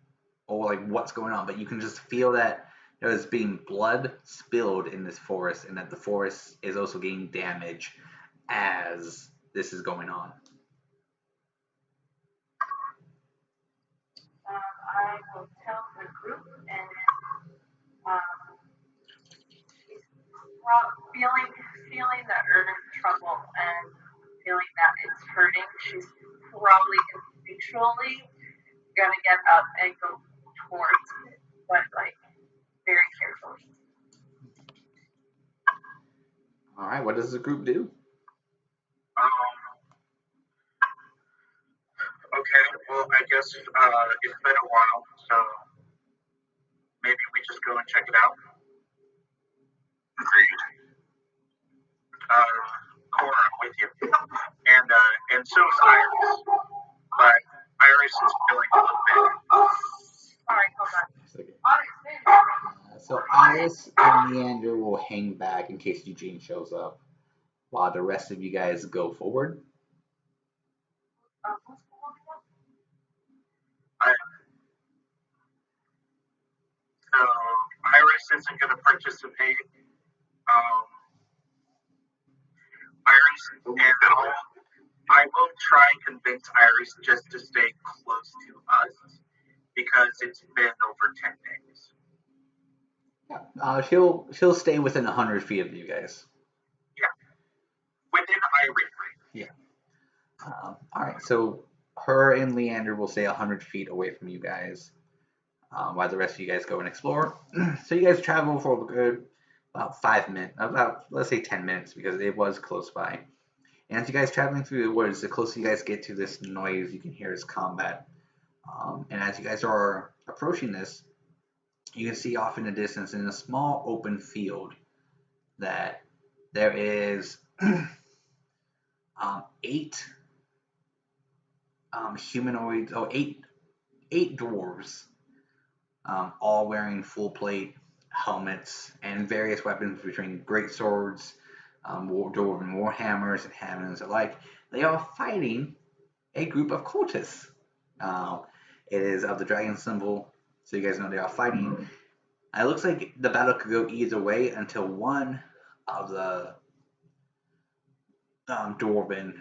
or like what's going on, but you can just feel that there is being blood spilled in this forest, and that the forest is also getting damage as this is going on. I will tell the group, and she's feeling the earth trouble and feeling that it's hurting. She's probably instinctually gonna get up and go towards it, but like very carefully. All right, what does the group do? Okay, well, I guess it's been a while, so maybe we just go and check it out. Agreed. Cora, I'm with you. And so is Iris. But Iris is feeling a little bit. Alright, hold on. So Iris and Leander will hang back in case Eugene shows up, while the rest of you guys go forward. So Iris isn't going to participate. Iris, and I will try and convince Iris just to stay close to us because it's been over 10 days. She'll stay within 100 feet of you guys. Yeah, within Iris range. Yeah. All right, so her and Leander will stay 100 feet away from you guys, while the rest of you guys go and explore. So you guys travel for a good about 5 minutes, about let's say 10 minutes, because it was close by. And as you guys traveling through the woods, the closer you guys get to this noise, you can hear is combat. And as you guys are approaching this, you can see off in the distance in a small open field that there is 8 humanoids, eight dwarves, all wearing full plate helmets and various weapons between great swords, dwarven warhammers, and hammers alike. They are fighting a group of cultists. It is of the dragon symbol, so you guys know they are fighting. It looks like the battle could go either way until one of the dwarven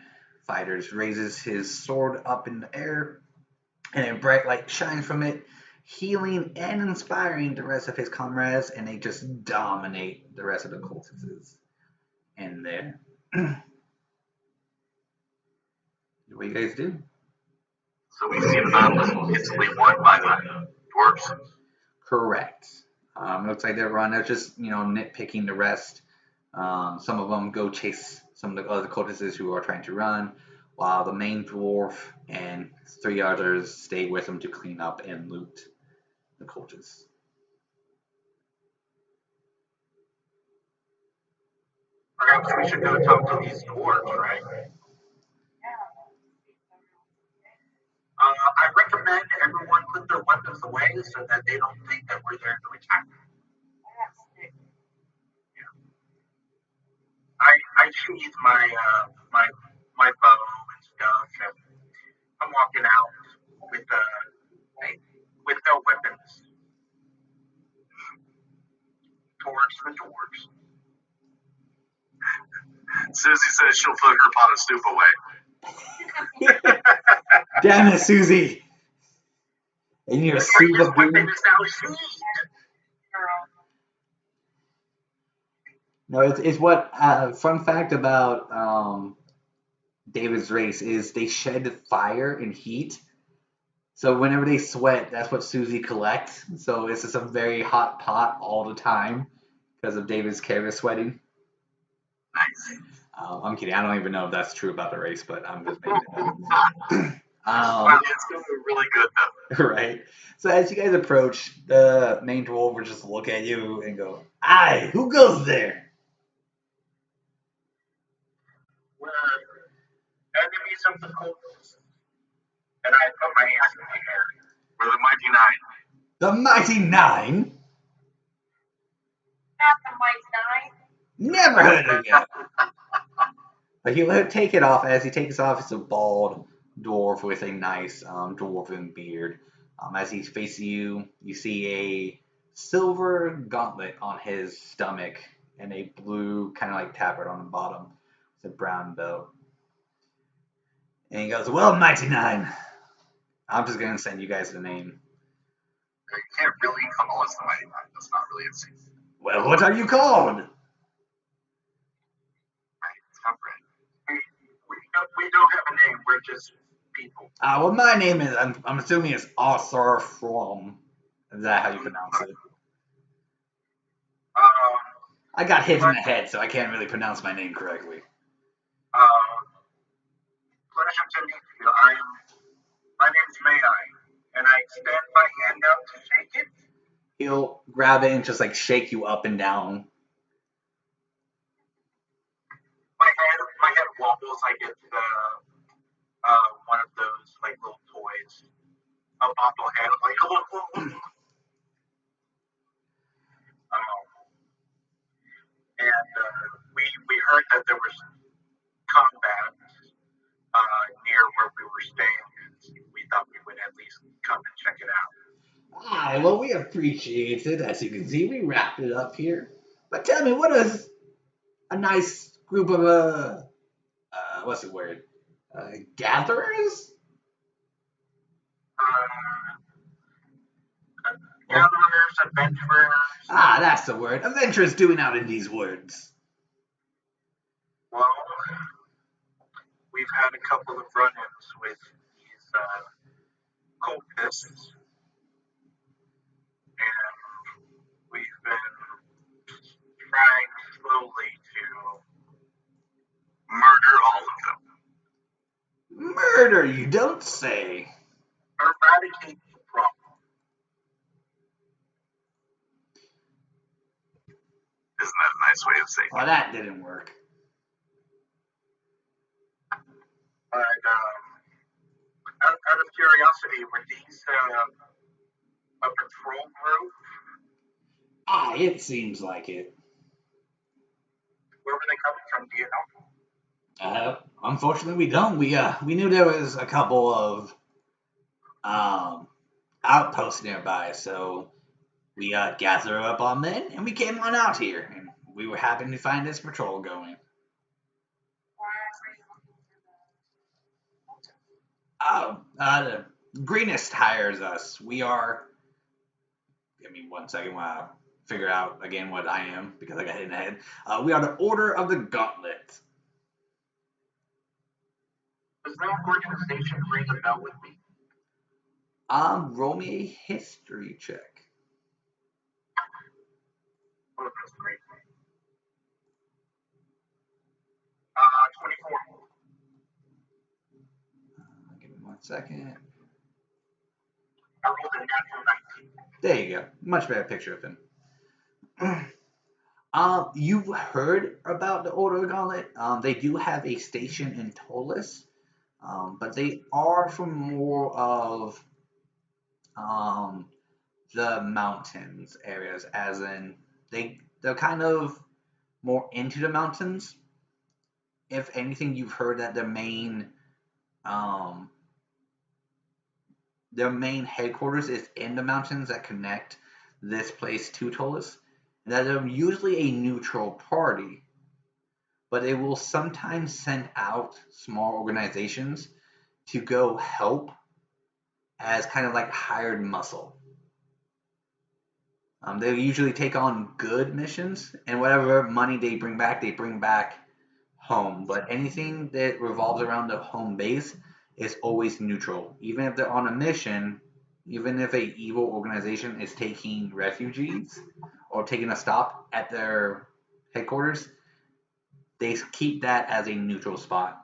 fighters raises his sword up in the air, and a bright light shines from it, healing and inspiring the rest of his comrades, and they just dominate the rest of the cultists in there. What do you guys do? So we see the battle is instantly won by the dwarves. Correct. It looks like they're run. They're just nitpicking the rest. Some of them go chase some of the other cultists who are trying to run, while the main dwarf and 3 others stay with them to clean up and loot the cultists. Perhaps we should go talk to these dwarves, right? I recommend everyone put their weapons away so that they don't think that we're there to attack them. I sheathe my my bow and stuff, and I'm walking out with no weapons towards the dwarves. Susie says she'll put her pot of soup away. Damn it, Susie! And your soup of weapon doom. is now sheathed. No, it's what. Fun fact about David's race is they shed fire and heat, So whenever they sweat, that's what Susie collects. So it's just a very hot pot all the time because of David's careless sweating. Nice. I'm kidding. I don't even know if that's true about the race, but I'm just making it up. Well, it's going really good though. Right. So as you guys approach, the main dwarf will just look at you and go, "Aye, who goes there?" We're enemies of the cultists. And I put my hands in the air. We're the Mighty Nine. The Mighty Nine? Not the Mighty Nine. Never heard of you. But he'll take it off. As he takes off, it's a bald dwarf with a nice dwarven beard. As he faces you, you see a silver gauntlet on his stomach and a blue kind of like tabard on the bottom. It's a brown belt. And he goes, "Well, Mighty Nine, I'm just going to send you guys the name." You can't really call us the Mighty Nine. That's not really a secret. "Well, what are you called?" Right, it's not right. We don't have a name. We're just people. Well, my name is, I'm assuming it's Arthur From. Is that how you pronounce it? I got hit in the head, so I can't really pronounce my name correctly. Pleasure to meet you. My name's May-Ighe, and I extend my hand out to shake it. He'll grab it and just like shake you up and down. My head wobbles. I get one of those like little toys, a bobblehead. I'm like, and we heard that there was combat near where we were staying, and we thought we would at least come and check it out. Well, we appreciate it. As you can see, we wrapped it up here. But tell me, what is a nice group of what's the word? Gatherers? Gatherers, adventurers. That's the word. Adventurers doing out in these woods. Well, we've had a couple of run-ins with these cultists, and we've been trying slowly to Murder all of them. Murder, you don't say. eradicate the problem. Isn't that a nice way of saying it? Well, that didn't work. But out of curiosity, were these a patrol group? It seems like it. Where were they coming from? Do you know? Unfortunately, we don't. We knew there was a couple of outposts nearby, so we gathered up on them and we came on out here, and we were happy to find this patrol going. The Greenest hires us. We are. Give me 1 second while I figure out again what I am because I got hit in the head. We are the Order of the Gauntlet. Does that organization ring a bell with me? Roll me a history check. Oh, that's great. 24. Give me 1 second. I rolled a natural 19. There you go. Much better picture of him. You've heard about the Order of the Gauntlet. They do have a station in Tolus, but they are from more of the mountains areas, as in they're kind of more into the mountains. If anything, you've heard that their main headquarters is in the mountains that connect this place to Tolus, and that they're usually a neutral party, but they will sometimes send out small organizations to go help as kind of like hired muscle. They usually take on good missions, and whatever money they bring back home. But anything that revolves around the home base is always neutral. Even if they're on a mission, even if a evil organization is taking refugees or taking a stop at their headquarters, they keep that as a neutral spot.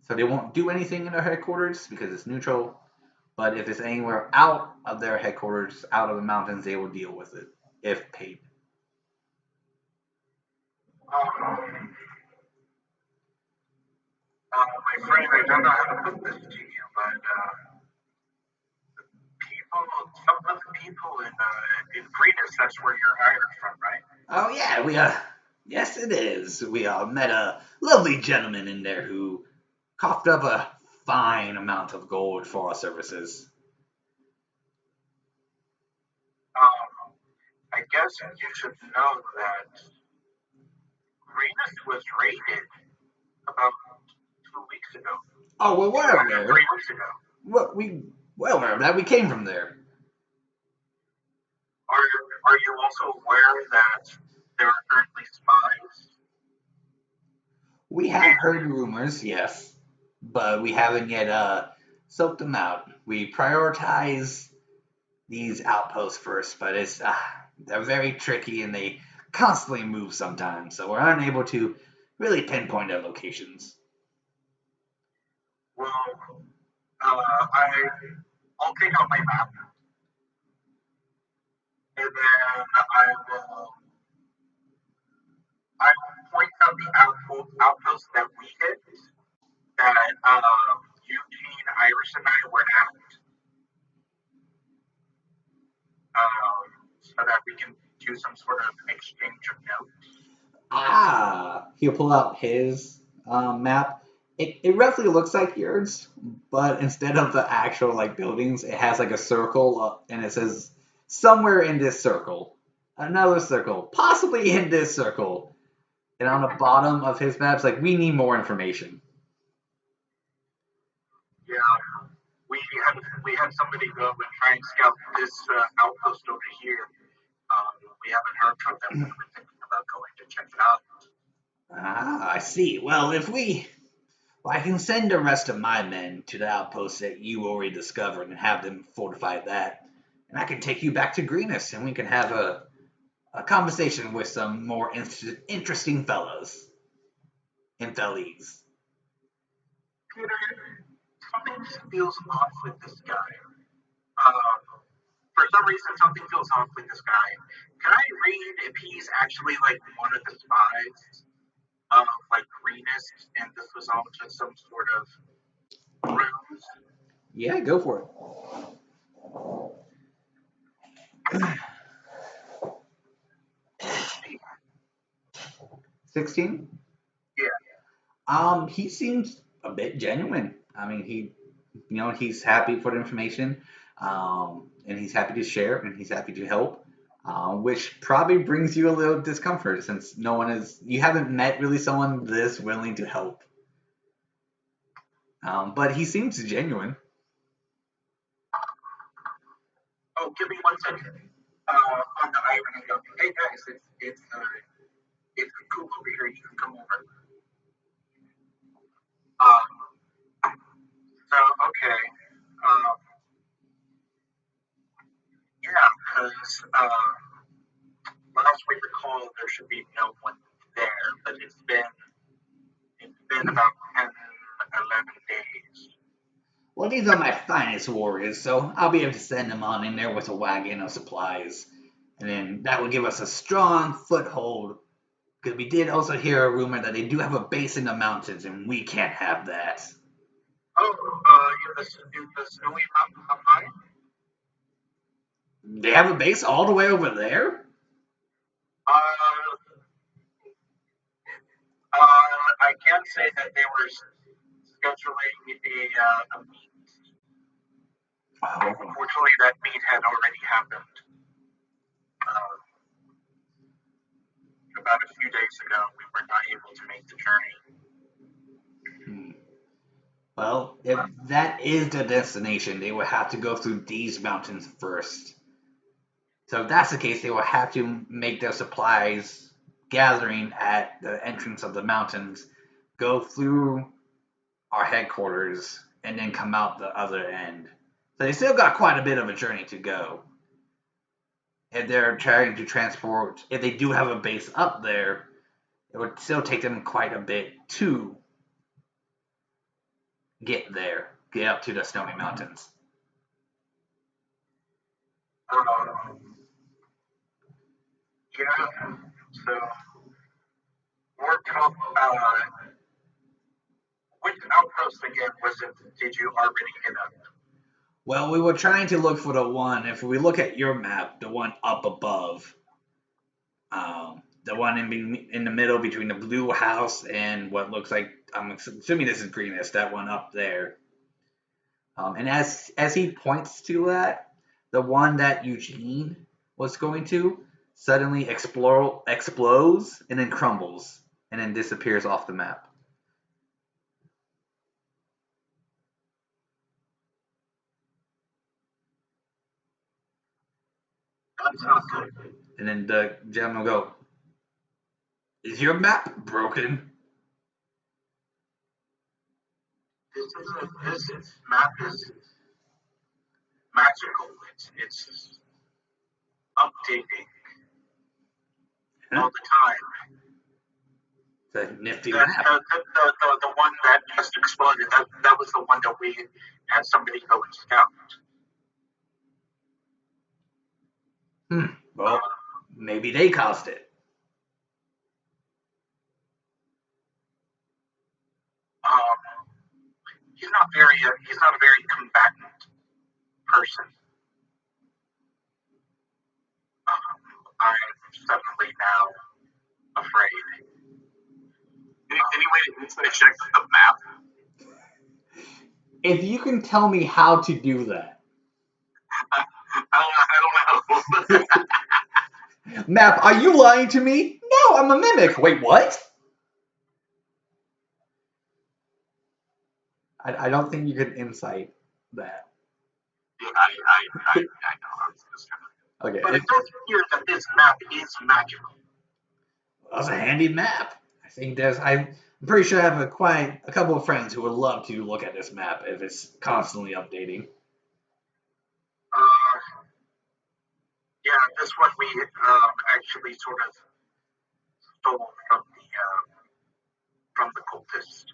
So they won't do anything in their headquarters because it's neutral. But if it's anywhere out of their headquarters, out of the mountains, they will deal with it if paid. My friend, I don't know how to put this to you, but some of the people in Greece, that's where you're hired from, right? Oh yeah, yes it is. We met a lovely gentleman in there who coughed up a fine amount of gold for our services. I guess you should know that Greece was raided about 2 weeks ago. Oh, well, we're aware. 3 weeks ago. We're aware of that. We came from there. Are you also aware that there are currently spies? We have heard rumors, yes, but we haven't yet soaked them out. We prioritize these outposts first, but they're very tricky and they constantly move sometimes, so we're unable to really pinpoint their locations. Well, I'll take out my map, and then I will point out the outposts that we hit, that Eugene, Iris, and I were at, so that we can do some sort of exchange of notes. He'll pull out his map. It roughly looks like yours, but instead of the actual buildings, it has a circle, and it says somewhere in this circle, another circle, possibly in this circle, and on the bottom of his map, it's we need more information. Yeah, we had somebody go and try and scout this outpost over here. We haven't heard from them. We were thinking about going to check it out. I see. Well, I can send the rest of my men to the outpost that you already discovered and have them fortify that. And I can take you back to Greenus and we can have a conversation with some more interesting fellows. Infellies. Peter, something feels off with this guy. For some reason, something feels off with this guy. Can I read if he's actually one of the spies of Greenus, and this was all just some sort of ruse? Yeah, go for it. 16? Yeah. He seems a bit genuine. I mean, he's happy for the information, and he's happy to share, and he's happy to help, which probably brings you a little discomfort since you haven't met really someone this willing to help. But he seems genuine. Oh, give me 1 second. On the island, I go, hey guys, it's cool over here. You can come over. So okay. Yeah, because last we recall there should be no one there, but it's been about 10, 11 days. Well, these are my finest warriors, so I'll be able to send them on in there with a wagon of supplies. And then that would give us a strong foothold. Because we did also hear a rumor that they do have a base in the mountains, and we can't have that. Oh, the snowy mountain up high? They have a base all the way over there? I can say that they were scheduling a meet. Unfortunately, that meet had already happened about a few days ago. We were not able to make the journey. Well, if that is the destination, they will have to go through these mountains first. So if that's the case, they will have to make their supplies gathering at the entrance of the mountains, go through our headquarters, and then come out the other end. So they still got quite a bit of a journey to go. If they're trying to transport, if they do have a base up there, it would still take them quite a bit to get there, get up to the Snowy Mountains. Yeah. So we're talking which outpost again was it? Did you already hit up? Well, we were trying to look for the one, if we look at your map, the one up above. The one in the middle between the blue house and what looks like, I'm assuming this is greenish, that one up there. And as he points to that, the one that Eugene was going to suddenly explodes and then crumbles and then disappears off the map. That's not good. And then the gentleman will go, "Is your map broken?" This map is magical. It's updating all the time. It's a nifty The map. one that just exploded. That was the one that we had somebody go and scout. Well, maybe they caused it. He's not a very combatant person. I'm definitely now afraid. Any way to check the map? If you can tell me how to do that. I don't know. Map, are you lying to me? No, I'm a mimic. Wait, what? I don't think you can insight that. Yeah, I know. I was just trying to. Okay. But it does appear that this map is magical. That's a handy map. I'm pretty sure I have a couple of friends who would love to look at this map if it's constantly updating. Yeah, this one we actually sort of stole from the cultists.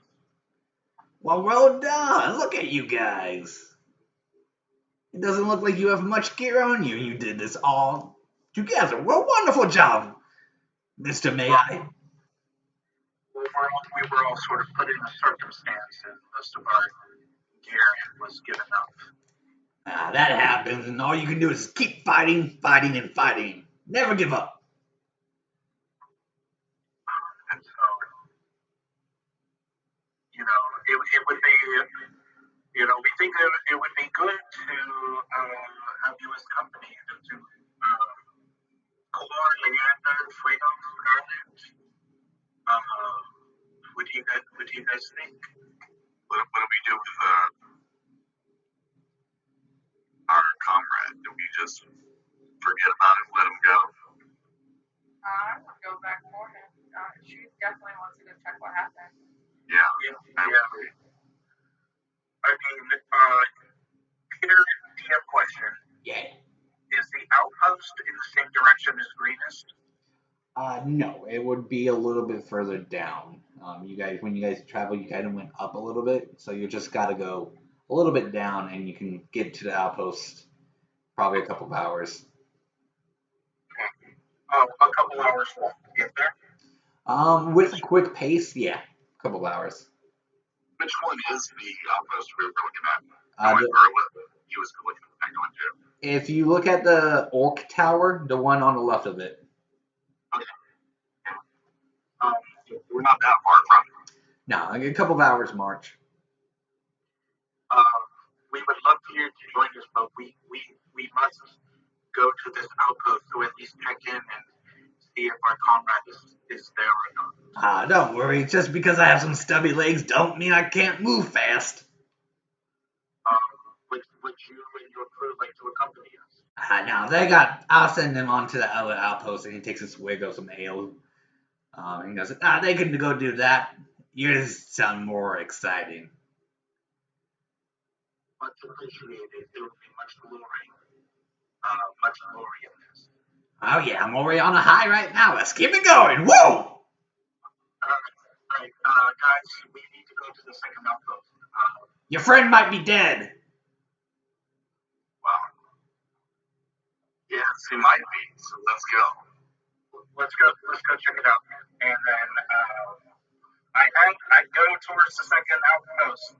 Well done. Look at you guys. It doesn't look like you have much gear on you. You did this all together. Well, wonderful job, Mr. May-Ighe. We were all sort of put in a circumstance, and most of our gear was given up. That happens, and all you can do is keep fighting, fighting, and fighting. Never give up. And so, it would be, we think it would be good to have you as company, to Color, Leander, Fuego, Scarlett. What do you guys think? What do we do with our comrade? Do we just forget about him, let him go? I would go back for him. She definitely wants to go check what happened. Yeah. I mean, Peter, DM question. Yeah. Is the outpost in the same direction as Greenest? No, it would be a little bit further down. When you guys travel, you kind of went up a little bit, so you just got to go a little bit down, and you can get to the outpost probably a couple of hours. A couple hours to get there. With a quick pace, yeah, a couple of hours. Which one is the outpost we were looking at? What he was looking at going to? If you look at the Orc Tower, the one on the left of it. Okay. We're not that far from it. No, a couple of hours march. We would love for you to join us, but we must go to this outpost to at least check in and see if our comrade is there or not. Don't worry. Just because I have some stubby legs don't mean I can't move fast. Would you and your crew like to accompany us? No, I'll send them on to the other outpost, and he takes a swig of some ale. And he goes, they can go do that. Yours sound more exciting. much appreciated. There will be much glory in this. Oh yeah, I'm already on a high right now. Let's keep it going. Woo! All right, guys, we need to go to the second outpost. Your friend might be dead. Well, yes, he might be. So let's go. Let's go check it out. And then I go towards the second outpost.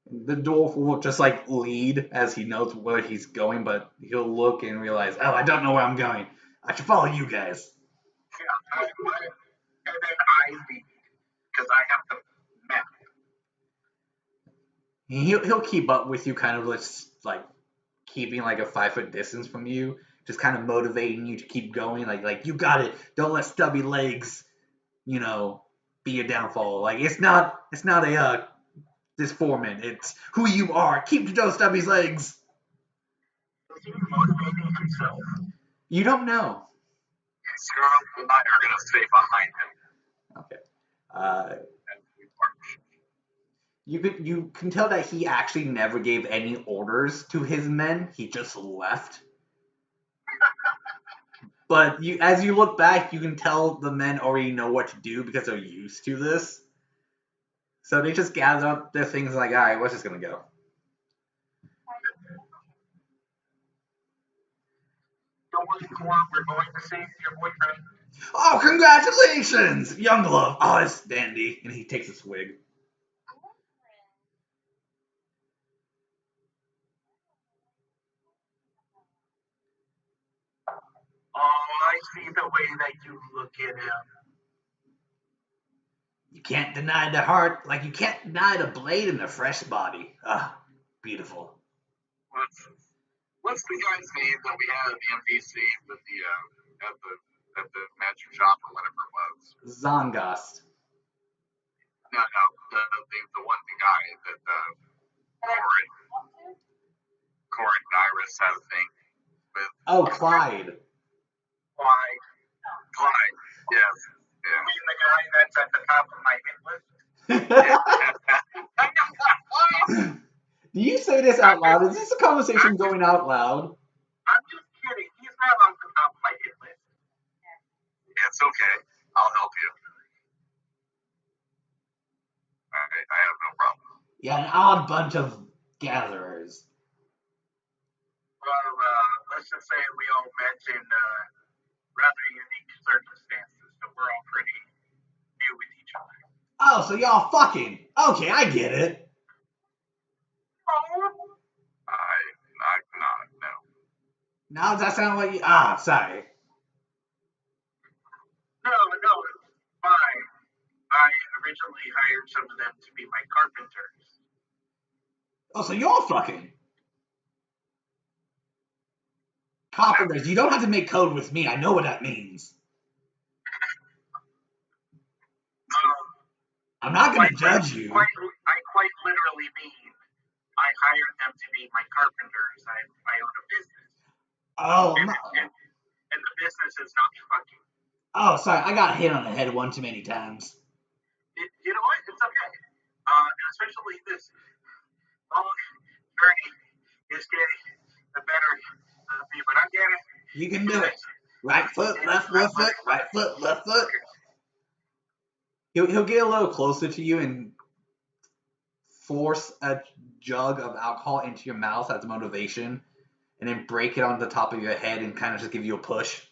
The dwarf will just like lead as he knows where he's going, but he'll look and realize, oh, I don't know where I'm going. I should follow you guys. Yeah, and then I lead because I have the map. He'll keep up with you, kind of just like keeping like a 5-foot distance from you, just kind of motivating you to keep going. Like you got it. Don't let stubby legs, be your downfall. Like it's not a disformant. It's who you are. Keep those stubby legs. Is he motivating himself? You don't know. Scarlett and I are going to stay behind him. Okay. And we march. You can tell that he actually never gave any orders to his men. He just left. But as you look back, you can tell the men already know what to do because they're used to this. So they just gather up their things like, all right, we're just gonna go. Don't worry, Cora, we're going to save your boyfriend. Oh, congratulations, young love. Oh, it's dandy. And he takes a swig. Oh, I see the way that you look at him. You can't deny the heart, like you can't deny the blade in the fresh body. Ah, beautiful. What's the guy's name that we had at the NPC with at the magic shop or whatever it was? Zongost. No, the one guy that Corin and Iris had a thing with. Oh, Clyde. Clyde, yes. you mean the guy that's at the top of my hit list? Do you say this out loud? Is this a conversation going out loud? I'm just kidding. He's not on the top of my hit list. Yeah, it's okay. I'll help you. I have no problem. Yeah, an odd bunch of gatherers. Well, let's just say we all met in rather unique circumstances, so we're all pretty new with each other. Oh, so y'all fucking. Okay, I get it. Oh, I'm not, no. Now does that sound like you? Ah, sorry. no, fine. I originally hired some of them to be my carpenters. Oh, so y'all fucking. Carpenters, you don't have to make code with me. I know what that means. I'm not going to judge you. I quite literally mean I hired them to be my carpenters. I own a business. Oh, and the business is not fucking. Oh, sorry. I got hit on the head one too many times. You know what? It's okay. Especially this long journey is getting the better of me, but I get it. You can do it. Right foot, left foot, right foot, left foot. He'll get a little closer to you and force a jug of alcohol into your mouth as motivation, and then break it on the top of your head and kind of just give you a push.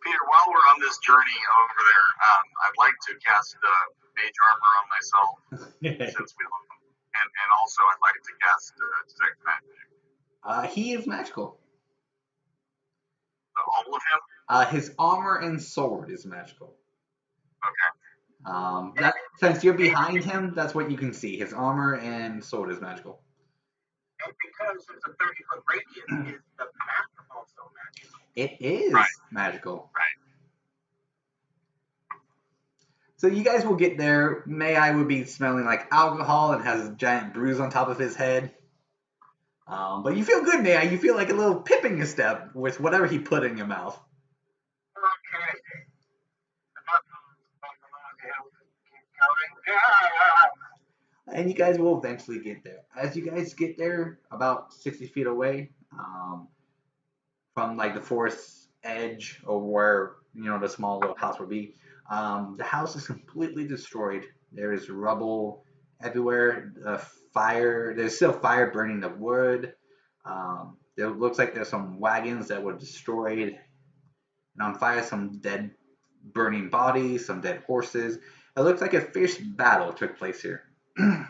Peter, while we're on this journey over there, I'd like to cast mage armor on myself since we love them, and also I'd like to cast detect magic. He is magical. All of him? His armor and sword is magical. Okay. Since you're behind him, that's what you can see. His armor and sword is magical. And because it's a 30-foot radius, is the map also magical? It is magical. Right. So you guys will get there. May-Ighe would be smelling like alcohol and has a giant bruise on top of his head. But you feel good, May-Ighe. You feel like a little pip in your step with whatever he put in your mouth. Okay. And you guys will eventually get there. As you guys get there, about 60 feet away, from like the forest edge or where the small little house would be, the house is completely destroyed. There is rubble everywhere. Fire. There's still fire burning the wood. It looks like there's some wagons that were destroyed and on fire. Some dead, burning bodies. Some dead horses. It looks like a fierce battle took place here. Scarlett,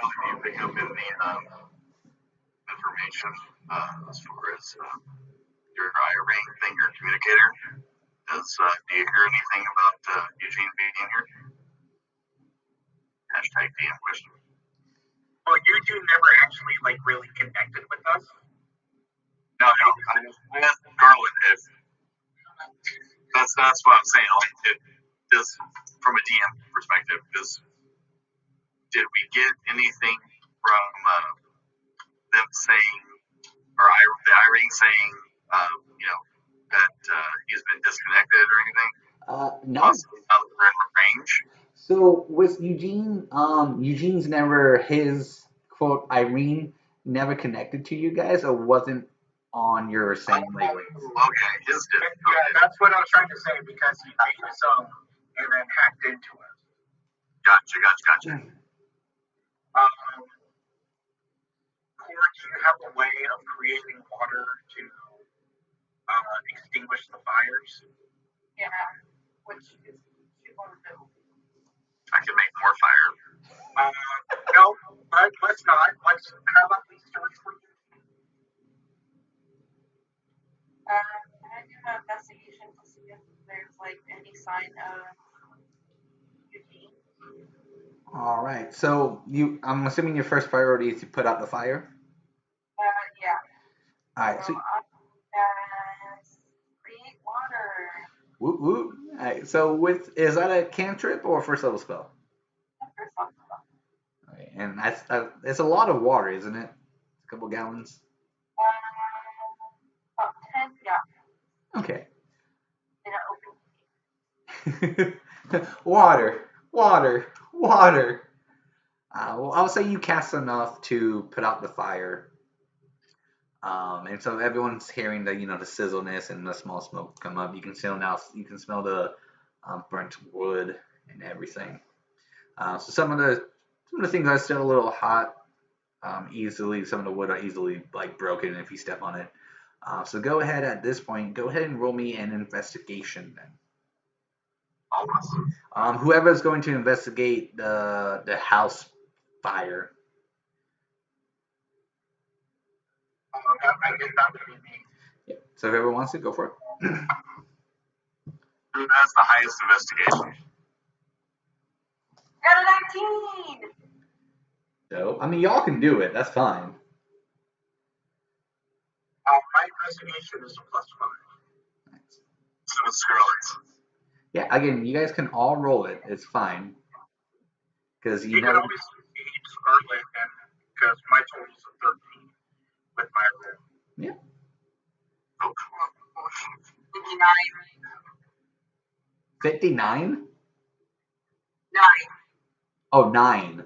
do you pick up in the information as far as your ring thing, your communicator? Do you hear anything about Eugene being here? Hashtag DM question. Well, Eugene never actually really connected with us. No. I asked Scarlett if that's what I'm saying. Just from a DM perspective, did we get anything from them saying, or the Irene saying, that he's been disconnected or anything? No. Possibly now that we're in range. So with Eugene, Eugene's never, his quote Irene never connected to you guys or wasn't on your same wavelength. Okay, his did. Yeah, that's what I was trying to say because he made his own and then hacked into us. Gotcha. Core, do you have a way of creating water to extinguish the fires? Yeah, which is she won't do. I can make more fire. No, but let's not. How about we search for you? Can I do an investigation to see if there's any sign of Eugene? All right. So I'm assuming your first priority is to put out the fire. Yeah. All right. So create water. whoop whoop. All right. So is that a cantrip or a first level spell? First level spell. Okay. And that's it's a lot of water, isn't it? A couple gallons. About 10, yeah. Okay. In an open. Water. Well, I'll say you cast enough to put out the fire. And so everyone's hearing the the sizzleness and the small smoke come up. You can smell the burnt wood and everything. So some of the things are still a little hot. Easily, some of the wood are easily broken if you step on it. So go ahead at this point. Go ahead and roll me an investigation then. Whoever's going to investigate the house fire. I guess that would be me. Yeah. So if everyone wants to, go for it. Who has the highest investigation? Got a 19! So, I mean, y'all can do it. That's fine. My investigation is a +5. So it's Scarlett's. Yeah, again, you guys can all roll it. It's fine. Because you can always beat Scarlett, because my total is a 13 with my roll. Yeah. Oh, 59. 59? 9. Oh, 9.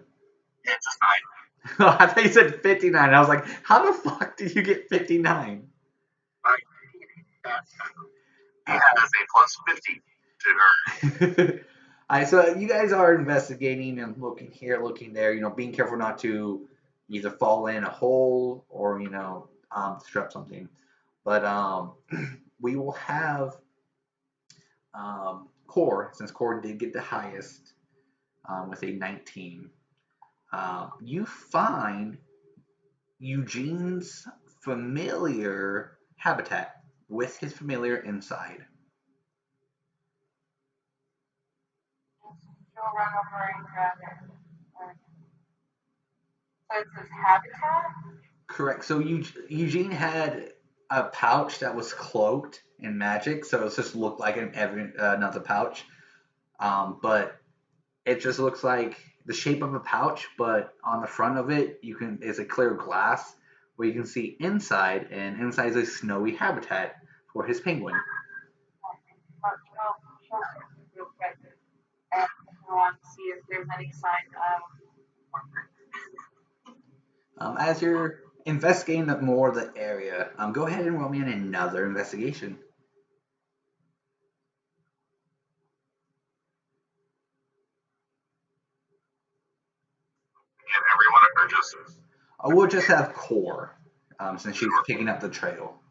Yeah, just 9. I thought you said 59. I was like, how the fuck did you get 59? He has a +50 to her. Alright, so you guys are investigating and looking here, looking there, being careful not to either fall in a hole or, disrupt something. But we will have Core, since Core did get the highest with a 19. You find Eugene's familiar habitat with his familiar inside. Go run over and grab it. So it's his habitat? Correct. So Eugene had a pouch that was cloaked in magic, so it just looked like another pouch. But it just looks like the shape of a pouch, but on the front of it, is a clear glass where you can see inside, and inside is a snowy habitat for his penguin. if there's any sign of. As you're investigating more of the area, go ahead and roll me in another investigation. Again, everyone or just? We'll just have Core, since she's picking up the trail.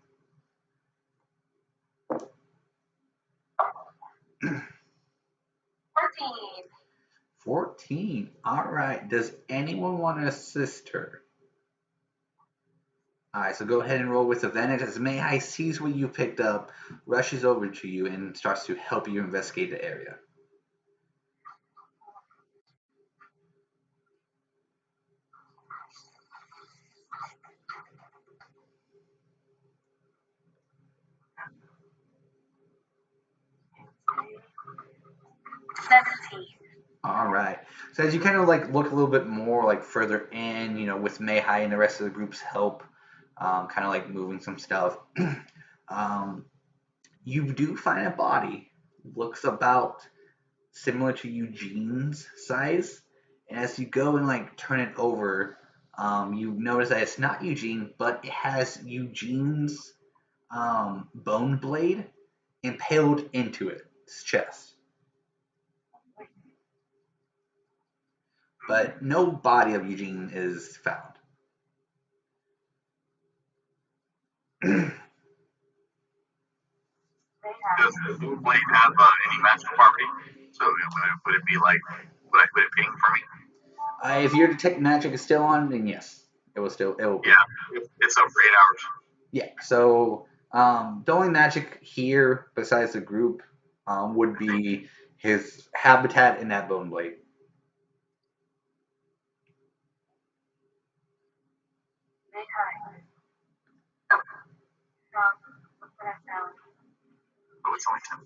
14. All right. Does anyone want to assist her? All right. So go ahead and roll with advantage as May-Ighe sees what you picked up, rushes over to you, and starts to help you investigate the area. All right. So as you kind of like look a little bit more like further in, with May-Ighe and the rest of the group's help, kind of like moving some stuff, you do find a body. Looks about similar to Eugene's size. And as you go and like turn it over, you notice that it's not Eugene, but it has Eugene's bone blade impaled into its chest. But no body of Eugene is found. Does the blue blade have any magical property? So would it be like, would it ping for me? If your detect magic is still on, then yes, it will. Yeah, it's up for 8 hours. Yeah. So the only magic here besides the group would be his habitat in that bone blade. Oh, it's only 10.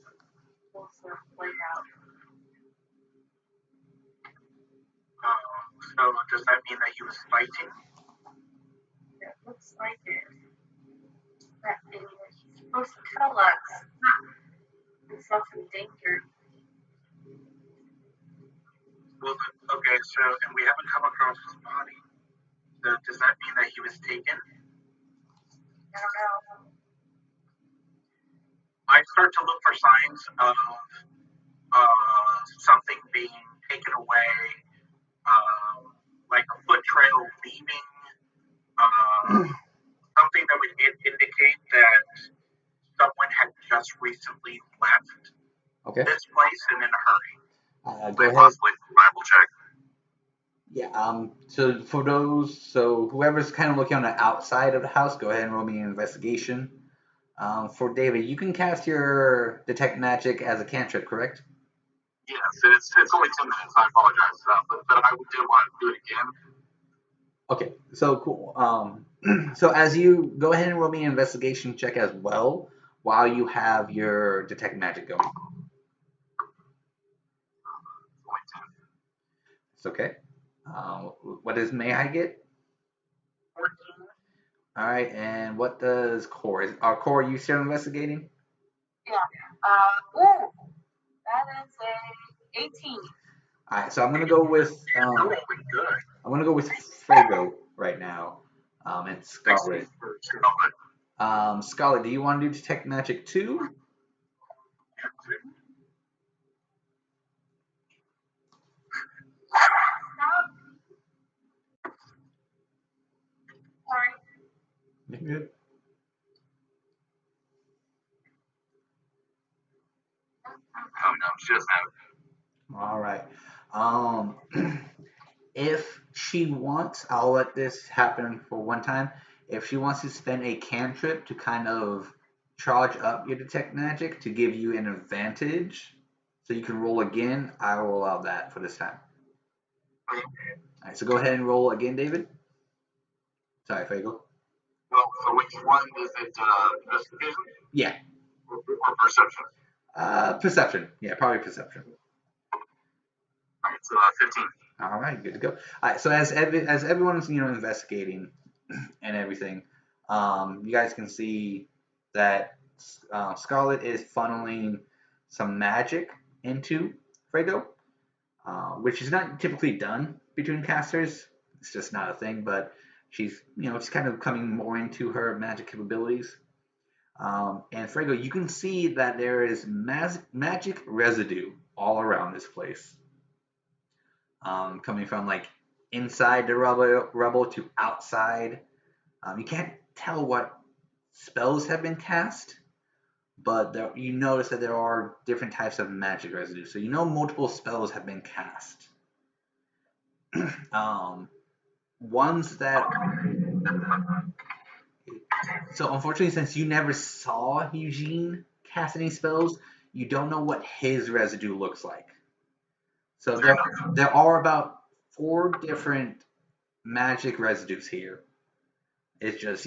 So does that mean that he was fighting? It looks like it. That anyway, he's supposed to tell us himself in danger. Well, okay, so, and we haven't come across his body. So does that mean that he was taken? I don't know. I start to look for signs of something being taken away, like a foot trail leaving, something that would indicate that someone had just recently left this place and in a hurry. Go ahead. Possibly survival check. Yeah. So for those, whoever's kind of looking on the outside of the house, go ahead and roll me an investigation. For David, you can cast your detect magic as a cantrip, correct? Yes, it's only 10 minutes. I apologize, but I did want to do it again. Okay, so cool. So as you go ahead and roll me an investigation check as well, while you have your detect magic going. It's only 10. It's okay. What does May-Ighe get? 14. All right, and what does Core? Core, are you still investigating? Yeah. That is a 18. All right, so I'm gonna go with Good. Fuego right now. And Scarlett. Scarlett, do you want to do detect magic too? Sorry. You're good. Oh no, she doesn't have it. All right. If she wants, I'll let this happen for one time. If she wants to spend a cantrip to kind of charge up your detect magic to give you an advantage, so you can roll again, I will allow that for this time. Okay. All right, so go ahead and roll again, David. Sorry, Fuego. Well, so which one is it? Investigation? Yeah. Or perception? Perception. Yeah, probably perception. All right, so 15. All right, good to go. All right, so as everyone's investigating and everything, you guys can see that Scarlett is funneling some magic into Fuego. which is not typically done between casters. It's just not a thing, but she's, just kind of coming more into her magic capabilities. And Fuego, you can see that there is magic residue all around this place. Coming from like inside the rubble to outside. You can't tell what spells have been cast, but you notice that there are different types of magic residue. So multiple spells have been cast. Ones that... So unfortunately, since you never saw Eugene cast any spells, you don't know what his residue looks like. So there are about 4 different magic residues here. It's just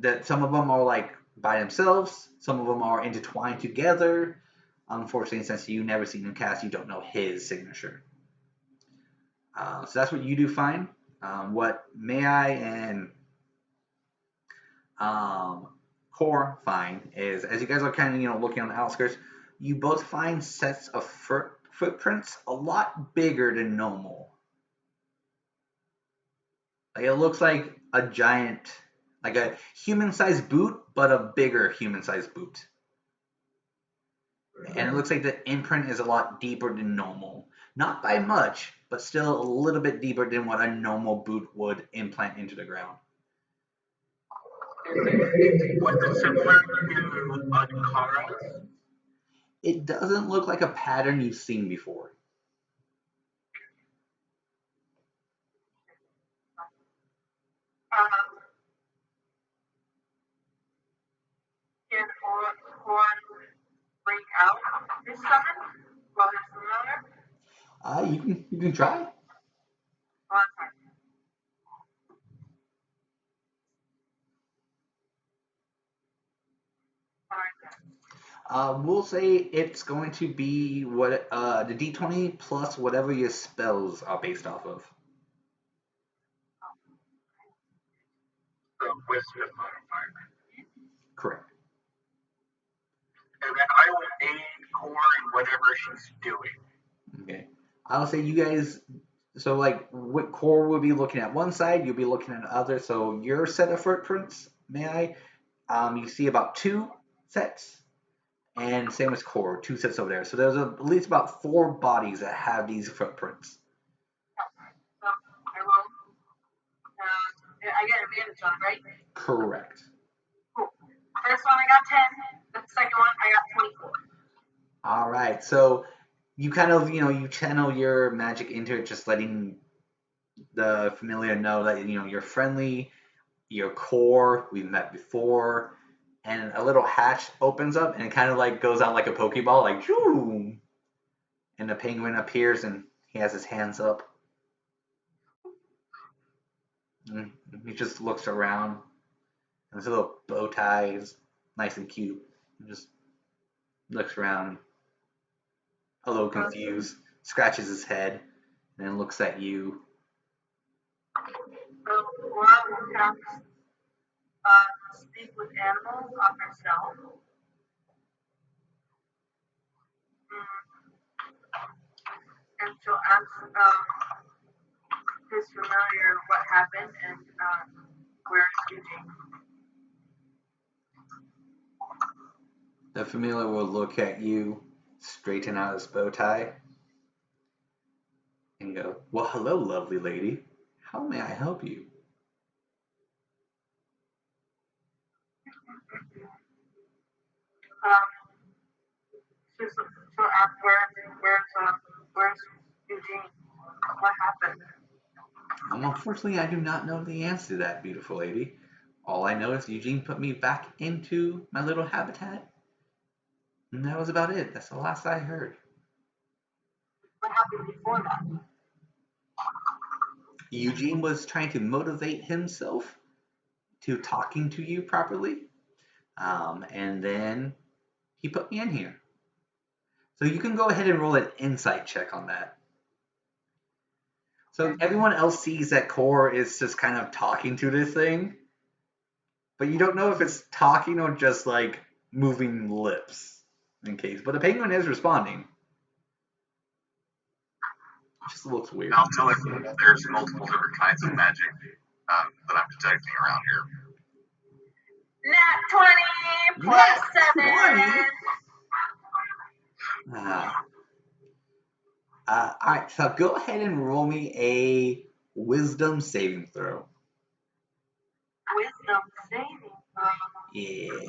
that some of them are like by themselves, some of them are intertwined together. Unfortunately, since you never seen him cast, you don't know his signature. So that's what you do find. What May-Ighe and Core find is, as you guys are kind of looking on the outskirts, you both find sets of footprints a lot bigger than normal. Like it looks like a giant, like a human-sized boot, but a bigger human-sized boot. And it looks like the imprint is a lot deeper than normal. Not by much, but still a little bit deeper than what a normal boot would implant into the ground. Was it similar to Ankara's? It doesn't look like a pattern you've seen before. Can Horn bring out his summon while he's familiar? You can try. We'll say it's going to be what the D20 plus whatever your spells are based off of. The wisdom modifier. Correct. And then I will aid Core in whatever she's doing. Okay. I'll say you guys. So like, what Core will be looking at one side, you'll be looking at the other. So your set of footprints, May-Ighe, you see about 2 sets. And same as Core, 2 sets over there. So there's at least about 4 bodies that have these footprints. So I will. I get advantage on, right? Correct. Cool. First one I got 10. The second one I got 24. All right. So you kind of, you channel your magic into it, just letting the familiar know that, you're friendly, you're Core, we've met before. And a little hatch opens up, and it kind of like goes out like a Pokeball, like shoo! And the penguin appears, and he has his hands up. And he just looks around, and his little bow tie is nice and cute. He just looks around, a little confused, scratches his head, and then looks at you. So Laura will cast speak with animals on herself. And she'll ask his familiar what happened and where is Eugene. The familiar will look at you, straighten out his bow tie, and go, "Well, hello, lovely lady. How may I help you?" She'll ask where's Eugene? What happened? Unfortunately, I do not know the answer to that, beautiful lady. All I know is Eugene put me back into my little habitat, and that was about it. That's the last I heard. What happened before that? Eugene was trying to motivate himself to talking to you properly, and then he put me in here. So you can go ahead and roll an insight check on that. So everyone else sees that Core is just kind of talking to this thing, but you don't know if it's talking or just like moving lips in case. But the penguin is responding. just looks weird. I'll tell everyone that there's multiple different kinds of magic that I'm detecting around here. Nat 20 plus 7. 20? Alright, so go ahead and roll me a wisdom saving throw. Wisdom saving throw. Yeah.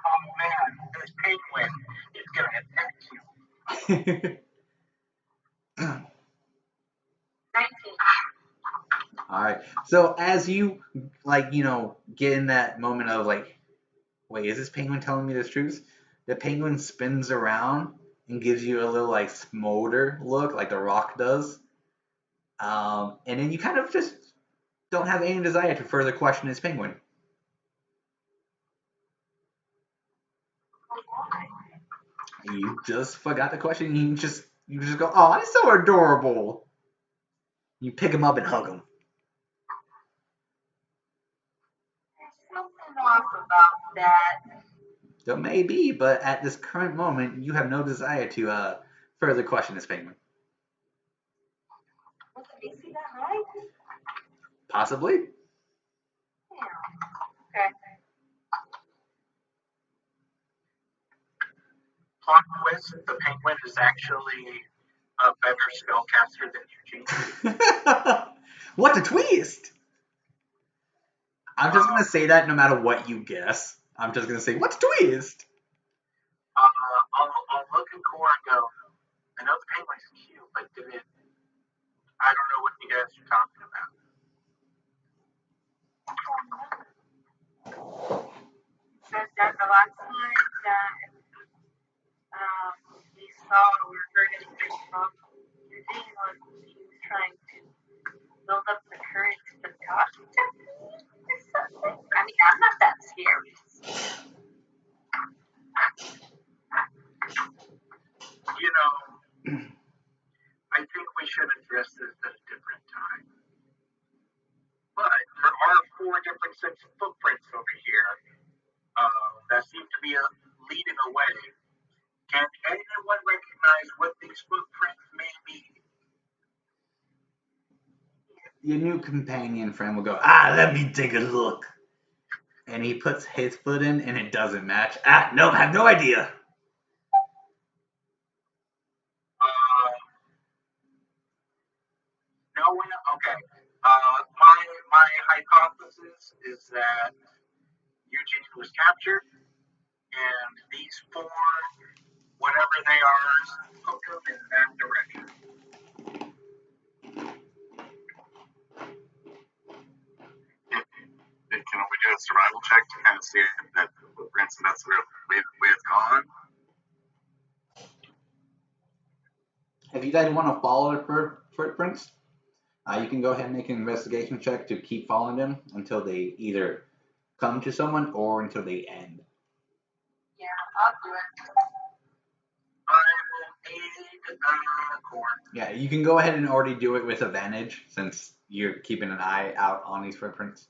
Oh man, this penguin is gonna attack you. 19. Alright, so as you, get in that moment of wait, is this penguin telling me the truth? The penguin spins around and gives you a little, smolder look, like the rock does. And then you kind of just don't have any desire to further question this penguin. You just forgot the question. You just go, oh, it's so adorable. You pick him up and hug him. There's something off about that. There may be, but at this current moment, you have no desire to further question this penguin. Was it AC that high? Possibly. Yeah. Okay. Plot twist: the penguin is actually a better spellcaster than Eugene. What a twist! I'm just gonna say that no matter what you guess. I'm just gonna say, what's a twist? I'll look at Core and go, I know the penguin's cute, but I don't know what you guys are talking about. Said that the last time that we saw or heard anything from Eugene was he was trying to build up the courage to talk to me or something. I mean, I'm not that scary. I think we should address this at a different time. But there are 4 different sets of footprints over here that seem to be leading away. Can anyone recognize what these footprints may be? Your new companion friend will go, let me take a look. And he puts his foot in and it doesn't match. No, I have no idea. No one? Okay. My hypothesis is that Eugene was captured, and these 4, whatever they are, took him in that direction. Can we do a survival check to kind of see that the footprints and that's where it's gone? If you guys want to follow the footprints, you can go ahead and make an investigation check to keep following them until they either come to someone or until they end. Yeah, I'll do it. I will aid Core. Yeah, you can go ahead and already do it with advantage since you're keeping an eye out on these footprints.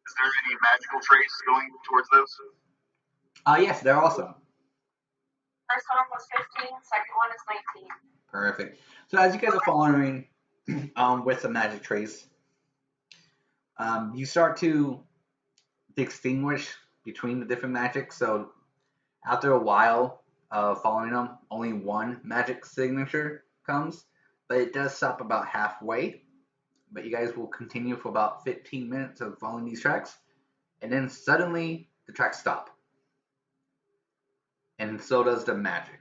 Is there any magical trace going towards those? Yes, they're awesome. First one was 15, second one is 19. Perfect. So as you guys are following with the magic trace, you start to distinguish between the different magics. So after a while of following them, only one magic signature comes, but it does stop about halfway. But you guys will continue for about 15 minutes of following these tracks, and then suddenly the tracks stop. And so does the magic.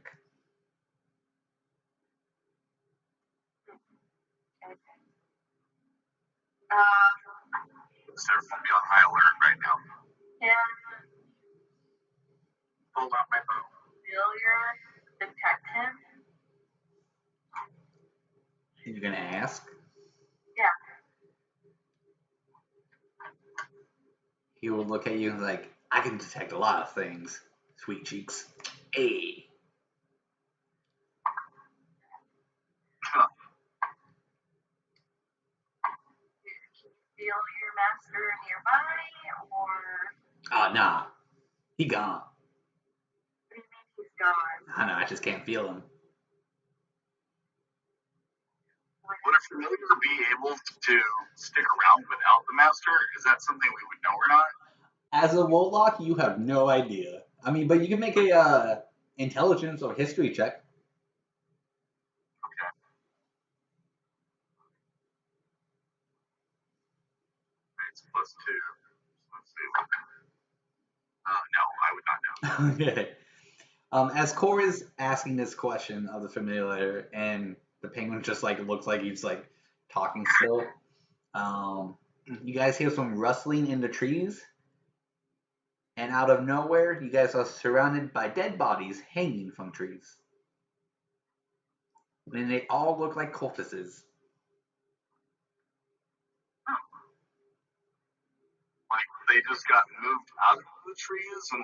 So everyone be on high alert right now. Can Pull out my bow. failure detect him? You're gonna ask? Yeah. He will look at you like, I can detect a lot of things, sweet cheeks. Hey. Feel your master nearby, or Nah. He gone. what do you mean he's gone? I know, I just can't feel him. Would a familiar be able to stick around without the master? Is that something we would know or not? As a warlock, you have no idea. I mean, but you can make a intelligence or history check. Okay. It's +2. Let's see. No, I would not know. Okay. As Core is asking this question of the familiar, and the penguin just like looks like he's like talking still. You guys hear some rustling in the trees, and out of nowhere, you guys are surrounded by dead bodies hanging from trees. And they all look like cultists. Like they just got moved out of the trees and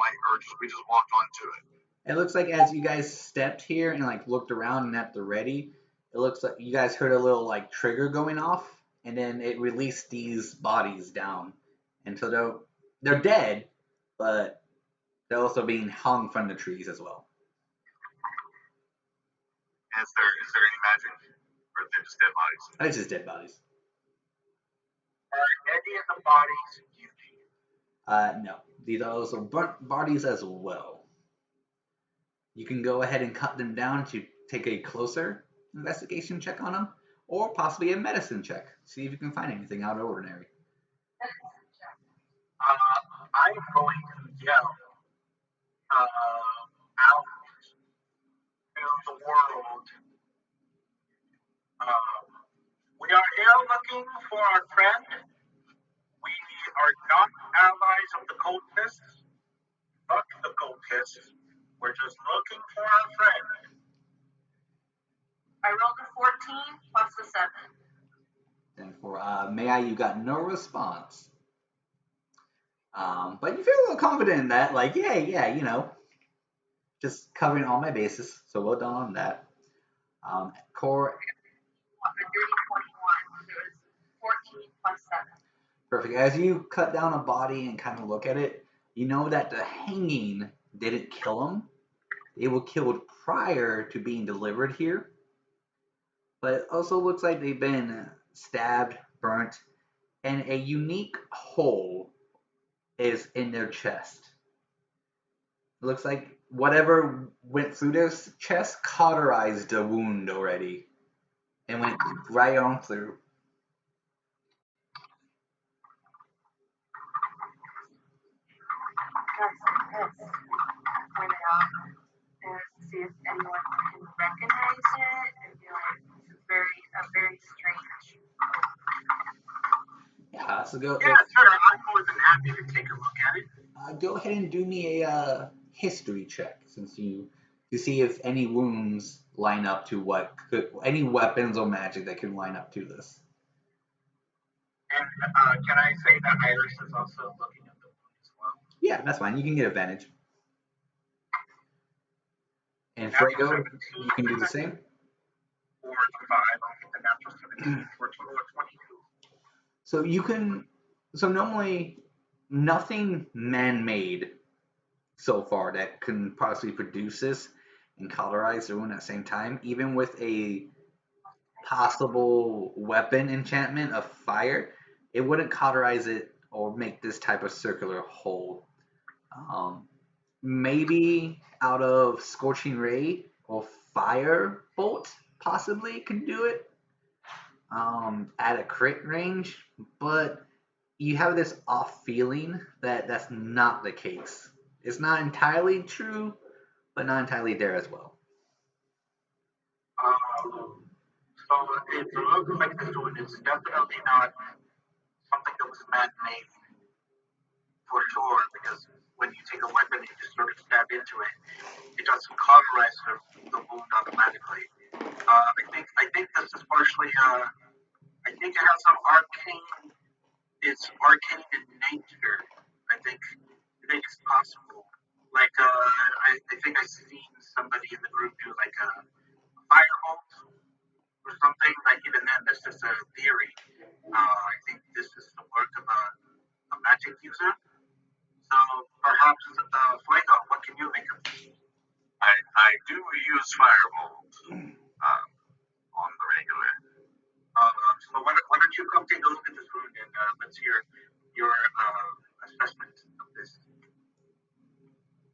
we just walked onto it. It looks like as you guys stepped here and like looked around and at the ready, it looks like you guys heard a little like trigger going off, and then it released these bodies down, and so they're dead, but they're also being hung from the trees as well. Is there any magic, or are they just dead bodies? It's just dead bodies. Are any of the bodies beauty? No, these are also burnt bodies as well. You can go ahead and cut them down to take a closer investigation check on them, or possibly a medicine check. See if you can find anything out of ordinary. I'm going to yell out to the world. We are here looking for our friend. We are not allies of the cultists. Fuck the cultists. We're just looking for our friend. I rolled a 14 plus a 7. And for May-Ighe, you got no response. But you feel a little confident in that, like, yeah, just covering all my bases. So well done on that. Core. A dirty 21. So it was 14 plus 7. Perfect. As you cut down a body and kind of look at it, you know that the hanging didn't kill them. They were killed prior to being delivered here. But it also looks like they've been stabbed, burnt, and a unique hole is in their chest. It looks like whatever went through their chest cauterized the wound already and went right on through. Point it out and see if anyone can recognize it and be like, this is very strange. Yeah, so go. Yeah, sure. I'm more than happy to take a look at it. Go ahead and do me a history check, since to see if any wounds line up to any weapons or magic that can line up to this. And can I say that Iris is also looking at the wound as well? Yeah, that's fine. You can get advantage. And Fuego, you can do the same. Or the 5, I'll get the natural 17 for a total of 22. So normally nothing man-made so far that can possibly produce this and cauterize the wound at the same time, even with a possible weapon enchantment of fire, it wouldn't cauterize it or make this type of circular hole. Maybe out of Scorching Ray or Fire Bolt possibly can do it at a crit range, but you have this off feeling that that's not the case. It's not entirely true, but not entirely there as well. So it looks like this one is definitely not something that was man-made for sure, because when you take a weapon and you just sort of stab into it, it doesn't cauterize the wound automatically. I think this is partially I think it has some arcane. It's arcane in nature. I think it's possible. Like I think I've seen somebody in the group do like a firebolt or something. Like even then, that's just a theory. I think this is the work of a magic user. So perhaps Fuego, what can you make of this? I do use firebolt on the regular. take a look at this wound and let's hear your assessment of this.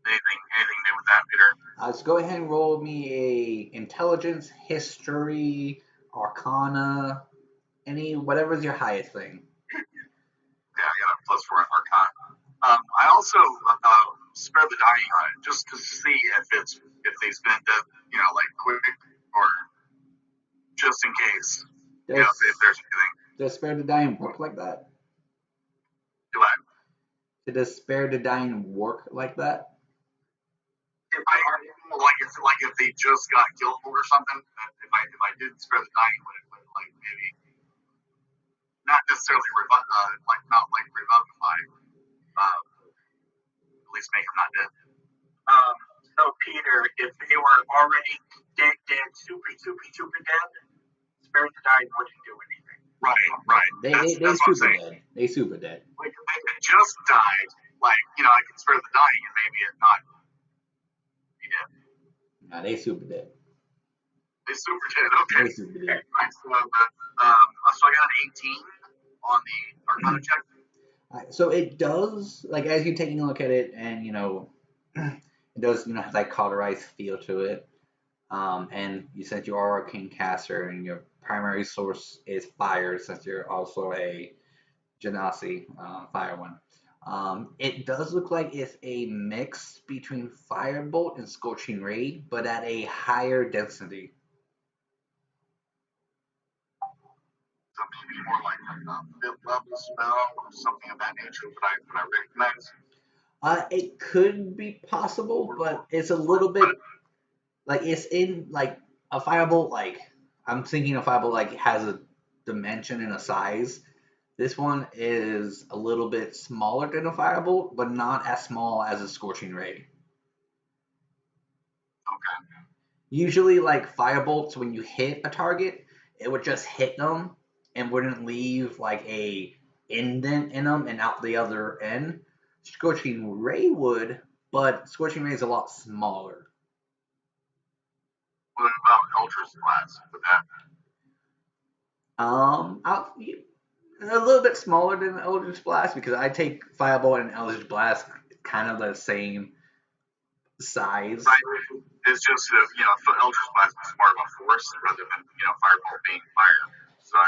Anything new with that, Peter? So go ahead and roll me a intelligence, history, arcana, whatever's your highest thing. Yeah, I got a +4 in arcana. I also spread the dying on it just to see if they spend it, like quick or just in case. If there's anything. Does spare the dying work like that? Do I? Does spare the dying work like that? If they just got killed or something, if I did spare the dying, would it like maybe not necessarily revivify, at least make them not dead. So Peter, if they were already dead, super dead, spare the dying wouldn't do anything. Right. They super dead. They super dead. Like if they just died, I can spare the dying and maybe it not be dead. Nah, they super dead. They super dead. Okay. They super dead. Right. So I got an 18 on the arcana check. So it does, as you're taking a look at it, and it does, have that cauterized feel to it. And you said you are a arcane caster, and your primary source is fire, since you're also a Genasi fire one. It does look like it's a mix between Firebolt and Scorching Ray, but at a higher density. Something more like a mid-level spell or something of that nature that I recognize. It could be possible, but it's a little bit it's in a Firebolt. I'm thinking a Firebolt has a dimension and a size. This one is a little bit smaller than a Firebolt, but not as small as a Scorching Ray. Okay. Usually, Firebolts, when you hit a target, it would just hit them and wouldn't leave a indent in them and out the other end. Scorching Ray would, but Scorching Ray is a lot smaller. What about Eldritch Blast with that? A little bit smaller than Eldritch Blast, because I take Fireball and Eldritch Blast kind of the same size. Right. It's just Eldritch Blast is more of a force rather than Fireball being fire. So I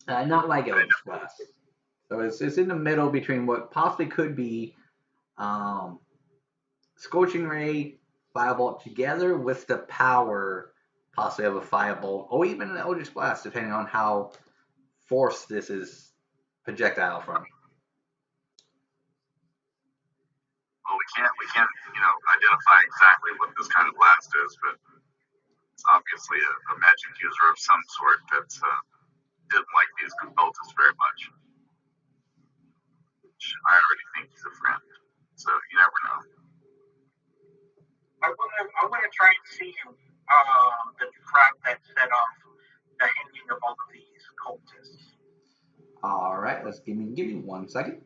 didn't know. Not like Eldritch Blast. So it's in the middle between what possibly could be Scorching Ray, Firebolt together with the power possibly of a Firebolt, or even an Eldritch Blast, depending on how forced this is projectile from. Well, we can't identify exactly what this kind of blast is, but it's obviously a magic user of some sort that didn't like these cultists very much. Which I already think he's a friend, so you never know. I want to try and see the trap that set off the hanging of all of these cultists. All right, let's give me 1 second.